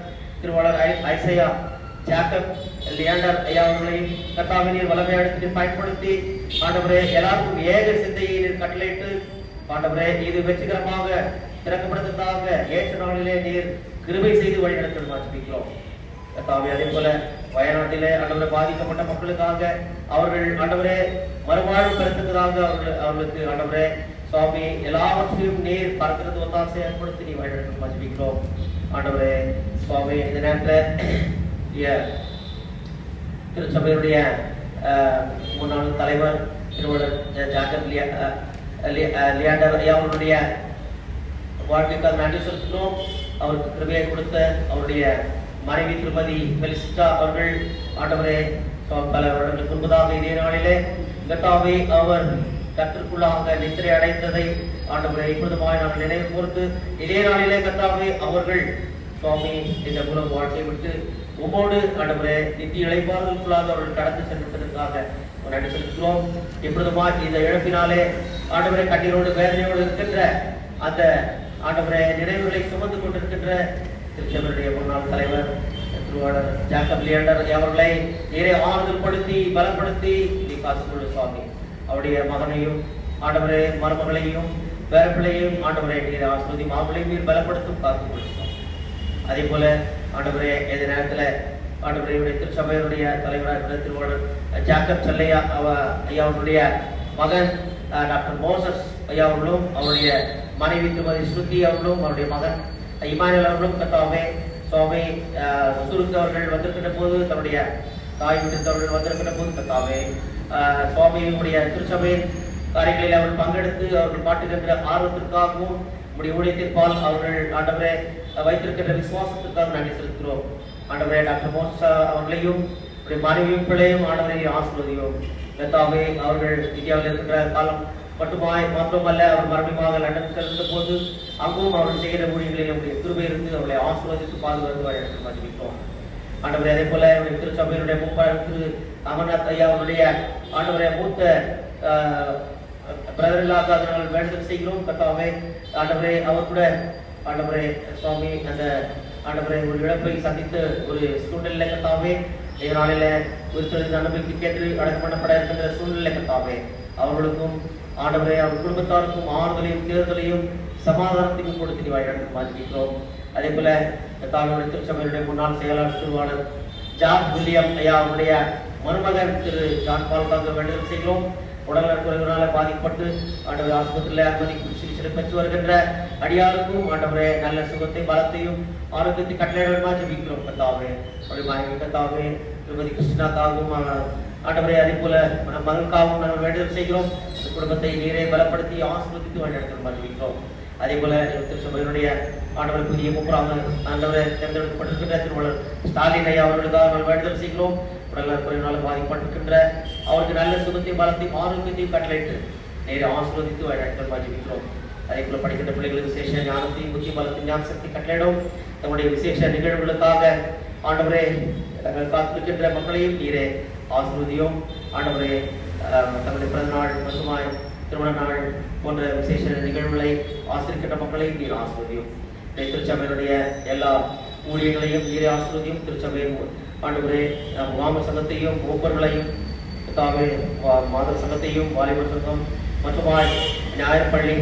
திருவாளர் ஐசையா ஜாக்கப் லியாண்டர் ஐயா அவர்களையும் கத்தாவை நீர் வல்லமையாடுத்தி பயன்படுத்தி ஆண்டவரே எல்லாருக்கும் ஏக சிந்தையை நீர் கட்டளையிட்டு ஆண்டவரே இது வெற்றிகரமாக திறக்கப்படுவதற்காக ஏற்ற நாளிலே நீர் கிருபை செய்து வழி நடத்த மாற்றிக்கிறோம். கத்தாவே, அதே போல வயநாட்டிலே ஆண்டவரை பாதிக்கப்பட்ட மக்களுக்காக அவர்கள் ஆண்டவரே மறுவாழ்வு பெறத்துக்காக அவர்களுக்கு ஆண்டவரே சுவாமி எல்லாவற்றையும் நீர் பார்க்கிறது ஒத்தாசை ஏற்படுத்தி நீ வழிநடத்த மாற்றிக்கிறோம். ஆண்டவரே சுவாமி, இந்த நேரத்தில் திருச்சபையுடைய முன்னாள் தலைவர் திருவள்ளுவர் ஜாக்கப் லியாண்டர் ஐயா அவருடைய வாழ்க்கைக்காக நன்றி செலுத்தினோம். அவருக்கு கிருபையை கொடுத்த அவருடைய மனைவி திருமதி பெலிசிட்டா அவர்கள் ஆண்டவரே பல வருடங்களுக்கு முன்பதாக இதே நாளிலே கர்த்தாவே அவர் கர்த்தருக்குள்ளாக நித்திரை அடைந்ததை ஆண்டவரை இப்பொழுதுமாய் நாங்கள் நினைவு கூர்ந்து இதே நாளிலே கர்த்தாவே அவர்கள் சுவாமி இந்த உலக வாழ்க்கையை விட்டு உம்மோடு ஆண்டவரே நித்திய இழைப்பாளர்களுக்குள்ளாக அவர்கள் கடந்து சென்றதற்காக நன்றி செலுத்துகிறோம். இப்பொழுதுமாய் இந்த இழப்பினாலே ஆண்டவரை கண்ணீரோடு வேதனையோடு இருக்கின்ற அந்த ஆண்டவரை நினைவுகளை சுமந்து கொண்டிருக்கின்ற திருச்சபையுடைய முன்னாள் தலைவர் திருவாளர் ஜாக்கப் லியாண்டர் அவர்களை நீரை ஆறுதல் படுத்தி பலப்படுத்தி நீ காத்துக்கொள்ளு சுவாமி. அவருடைய மகனையும் ஆண்டவரே மருமகளையும் பேரப்பிள்ளையும் ஆண்டவரை நீர் ஆஸ்வதி மாப்பிளையும் நீர் பலப்படுத்தும் காத்துக்கொள்ளு சுவாமி. அதே போல ஆண்டவரே இந்த நேரத்தில் ஆண்டவரையுடைய திருச்சபையுடைய தலைவராக திருவாளர் ஜாக்கப் செல்லையா ஐயா அவருடைய மகன் டாக்டர் மோசஸ் ஐயா அவர்களும் அவருடைய மனைவி திருமதி ஸ்ருதி அவர்களும் அவருடைய மகன் இமானுவேல் அவர்களும் கர்த்தாவே சுவாமி சுருக்கு அவர்கள் வந்திருக்கின்ற போது தன்னுடைய தாய் வீட்டிற்கு வந்திருக்கின்ற போது கர்த்தாவே சுவாமியுடைய திருச்சபையின் காரியங்களில் அவர்கள் பங்கெடுத்து அவர்கள் காட்டுகின்ற ஆர்வத்திற்காகவும் நம்முடைய ஊழியத்திற்பால் அவர்கள் ஆண்டவரை வைத்திருக்கின்ற விசுவாசத்திற்காக நன்றி செலுத்துகிறோம். ஆண்டவரே டாக்டர் மோசா அவர்களையும் மனைவியும் பிள்ளையும் ஆண்டவரை ஆசிர்வதியும். கர்த்தாவே அவர்கள் இந்தியாவில் இருக்கின்ற காலம் மட்டுமாய் மாத்திரமல்ல, அவர் மறுபடியும் லண்டன் செல்கின்ற போது அங்கும் அவர்கள் செய்கிற ஊழியர்களில் நம்முடைய கிருபை இருந்து அவர்களை ஆசீர்வதித்து பாதுகாத்து வழிநடத்தி மதிப்பிட்டோம். ஆண்டவரே அதே போல திருச்சபையினுடைய திரு அமர்நாத் ஐயா அவருடைய ஆண்டவரை மூத்த பிரதர் இல்லாதவர்கள் வேண்டுதல் செய்கிறோம். கர்த்தாவே ஆண்டவரே அவர் கூட ஆண்டவரே சுவாமி அந்த ஆண்டவரை ஒரு இழப்பை சந்தித்து ஒரு சூழ்நிலை கர்த்தாவே நாளில உயிர்த்தெழுந்த அனுபவித்து கேட்டு அடக்கம் பண்ணப்பட இருக்கின்ற சூழ்நிலை கர்த்தாவே அவர்களுக்கும் ஆண்டவரை அவர் குடும்பத்தாருக்கும் ஆறுதலையும் தேர்தலையும் சமாதானத்தையும் கொடுத்து வழிநடத்தி மாற்றிக்கிறோம். அதே போல தாங்களுடைய திருச்சபையுடைய முன்னாள் செயலாளர் திருவாளர் ஜான் வில்லியம் ஐயா அவருடைய மருமகன் திரு ஜான் பால்காக வேண்டுதல் செய்கிறோம். உடல்நலக்குறைவினால பாதிக்கப்பட்டு ஆண்டவர் ஆஸ்பத்திரியில் அனுமதி சிகிச்சை பெற்று வருகின்ற அடியாருக்கும் ஆண்டவரே நல்ல சுகத்தை பலத்தையும் ஆரோக்கியத்தை கட்டளையிடமா ஜெபிக்கிறோம். கர்த்தாவே மனைவி கர்த்தாவே திருமதி கிருஷ்ணாக்காகவும் ஆண்டவரே அதே போல மகனுக்காகவும் நாங்கள் வேண்டுதல் செய்கிறோம். குடும்பத்தை நீரை பலப்படுத்தி ஆஸ்பத்திரிக்கு வழிநடத்த ஜெபிக்கிறோம். அதே போல திருச்சபையினுடைய ஆண்டவர் புதிய முப்பராக ஆண்டவரை தேர்ந்தெடுக்கப்பட்டிருக்கின்ற திருவள்ளுவர் ஸ்டாலின் ஐயா அவர்களுக்காக வேண்டுதல் செய்கிறோம். உடல்நலக்குறைவினால் பாதிக்கப்பட்டிருக்கின்ற அவருக்கு நல்ல சுகத்தையும் பலத்தையும் ஆரோக்கியத்தையும் கட்டளையிட்டு நேரே ஆசீர்வதித்து வழிநடத்த ஜெபிக்கிறோம். அதே போல படிக்கின்ற பிள்ளைகளுக்கு விசேஷ ஞானத்தையும் புத்தி பலத்தையும் ஞான சக்தி கட்டளையிடும். தம்முடைய விசேஷ நிகழ்வுகளுக்காக ஆண்டவரே காத்திருக்கின்ற மக்களையும் நீரே ஆசீர்வதியும். ஆண்டவரே தங்களுடைய பிறந்த நாள் மருத்துவமாய் திருமண நாள் போன்ற விசேஷ நிகழ்வுகளை ஆசிரிக்கின்ற மக்களையும் நீர் ஆசீர்வதியும். திருச்சபையினுடைய எல்லா ஊழியர்களையும் நீரே ஆசீர்வதியும். திருச்சபையும் ஆண்டவரே முகாம சங்கத்தையும் மூப்பர்களையும் தாவே மாதர் சங்கத்தையும் வாலிபர் சங்கம் மற்றும் ஞாயிற்பள்ளி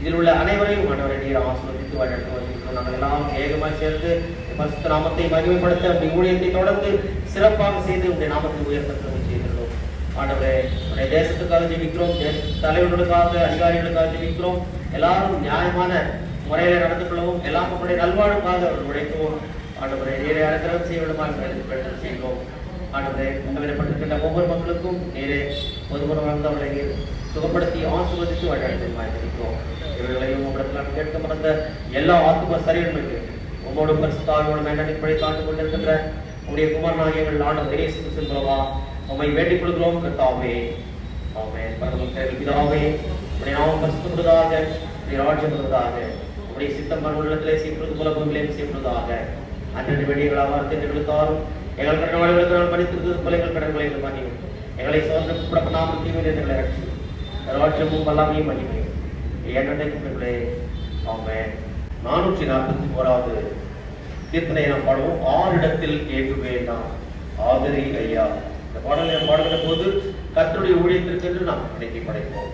இதில் உள்ள அனைவரையும் ஆண்டவரை நீர் ஆசீர்வதித்து வழிநடத்தி வருகிறோம். நாங்கள் எல்லாம் ஏகமாய் சேர்ந்து பரிசுத்த நாமத்தை மகிமைப்படுத்த உடைய ஊழியத்தை தொடர்ந்து சிறப்பாக செய்து உடைய நாமத்தை உயர்த்த செய்திருக்கிறோம். ஆண்டவரே உடைய தேசத்துக்காக ஜெபிக்கிறோம். தேச தலைவர்களுக்காக அதிகாரிகளுக்காக ஜெபிக்கிறோம். எல்லாரும் நியாயமான முறையில நடந்து கொள்ளவும் எல்லா மக்களுடைய நல்வாழ்வுக்காக அவர்கள் உழைக்கவும் ஆண்டவரை நீரை அனுகிரகம் செய்ய வேண்டுமாறு செய்கிறோம். ஆண்டவரை அங்கப்பட்டிருக்கின்ற ஒவ்வொரு மக்களுக்கும் நீரே ஒருவர் வந்தவர்களை நீர் சுகப்படுத்தி ஆசீர்வதித்து வழிநடத்துகிறோம். இவர்களையும் உங்களிடத்தில் கேட்க மறந்த எல்லா ஆத்தும சரீரங்களுக்கு உங்களோட பரிசுத்தாவியோட மேண்டனை தாண்டு கொண்டிருக்கின்ற உங்களுடைய குமாரனாகிய எங்கள் ஆண்டவர் இயேசு கிறிஸ்துவா உம்மை வேண்டிக் கொள்கிறோம். கர்த்தாவே ஆமென். பரலோகத்தில் பிதாவே உம்முடைய நாமம் பரிசுத்தப்படுவதாக, உம்முடைய ராஜ்யம் வருவதாக, உம்முடைய சித்தம் பரலோகத்திலே செய்யப்படுவது போல பூமியிலே செய்யப்படுவதாக. அன்றைய வேண்டியர்களாக திட்டங்களுக்காரும் எங்கள் கடன்களுக்கு நான் படித்திருக்கிறது கொலைகள் கடன்களை மன்னியும். எங்களை சோதனை நாம தீவிர எங்களை ரட்சி ராஜ்யமும் வல்லமையும் மன்னியும் என்னை. ஆமென். 441வது கீர்த்தனையை நாம் பாடுவோம். 6 இடத்தில் கேட்குவேன் நான் ஆதரி ஐயா. இந்த பாடலை நாம் பாடுகிற போது கர்த்தருடைய ஊழியத்திற்கு நாம் இன்னைக்கு படைப்போம்.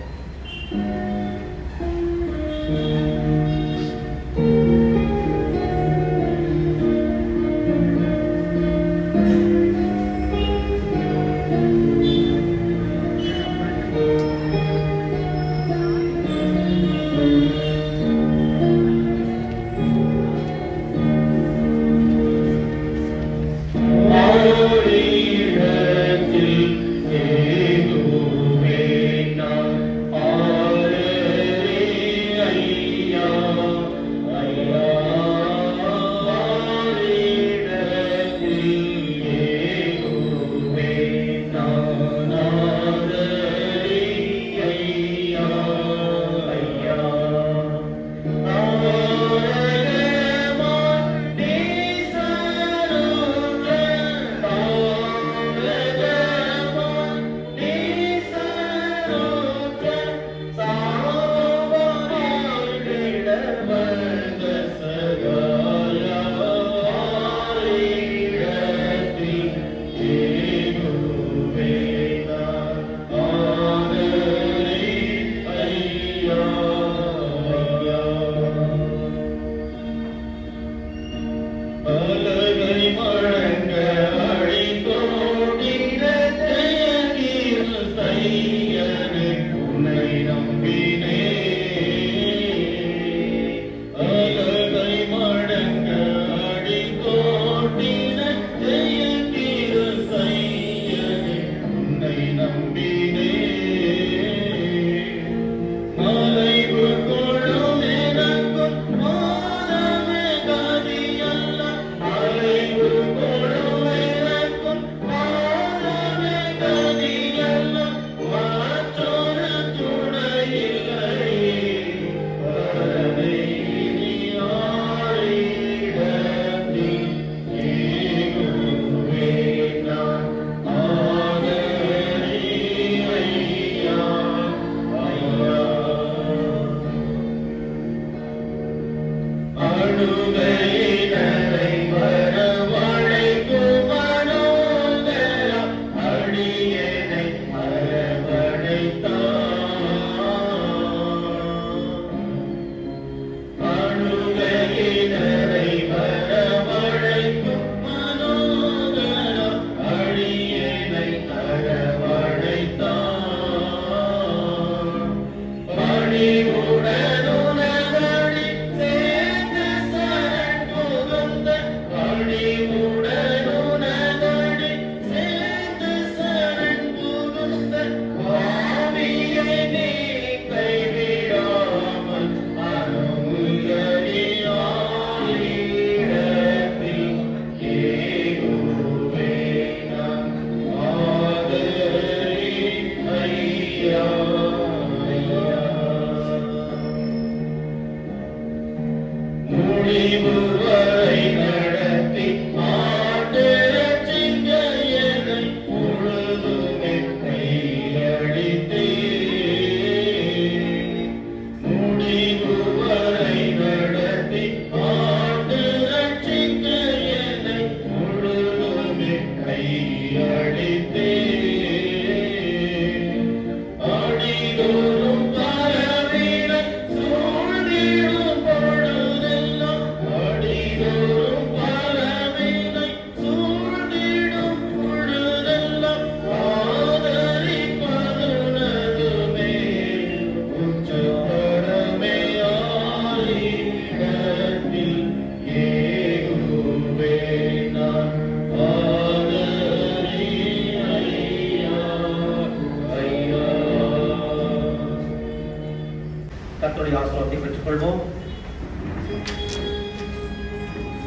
பெற்றுக்கொள்வோம்.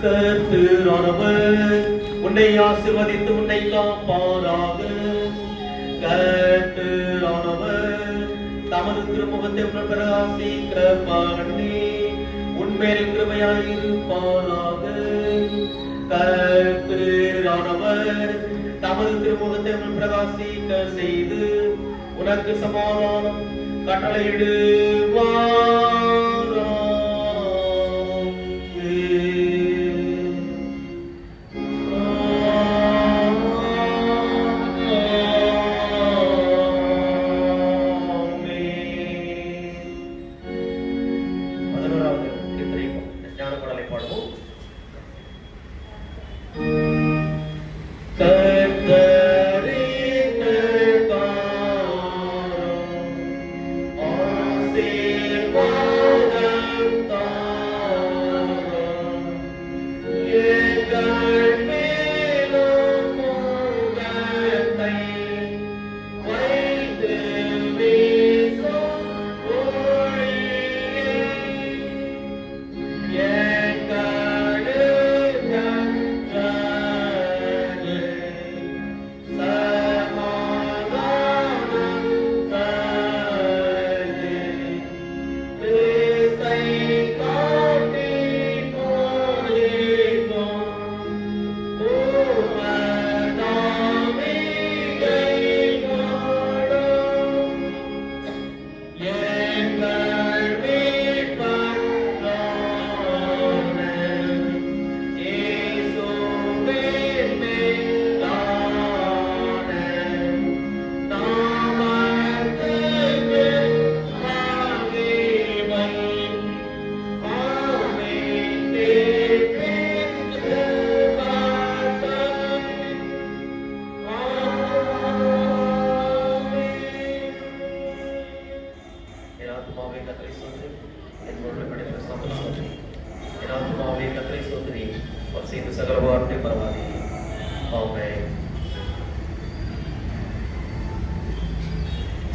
கர்த்தரானவர் உன்னை ஆசீர்வதித்து உன்னை காப்பாராக. கர்த்தரானவர் தமது திருமுகத்தை உன்னை பிரகாசிக்க பண்ணி உன்மேல் கிருபையாயிருப்பாராக. கர்த்தரானவர் தமது திருமுகத்தை உன்னை பிரகாசிக்க செய்து உனக்கு சமாதானம் கட்டளையிடுவாராக.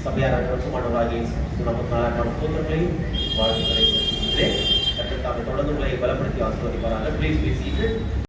சபையார் வருஷமானவராகிய நமக்கு நாளான சூத்திரங்களையும் வாழ்த்துக்களை தொடர்ந்து உங்களை பலப்படுத்தி ஆசீர்வதிப்பார்கள். Please be seated.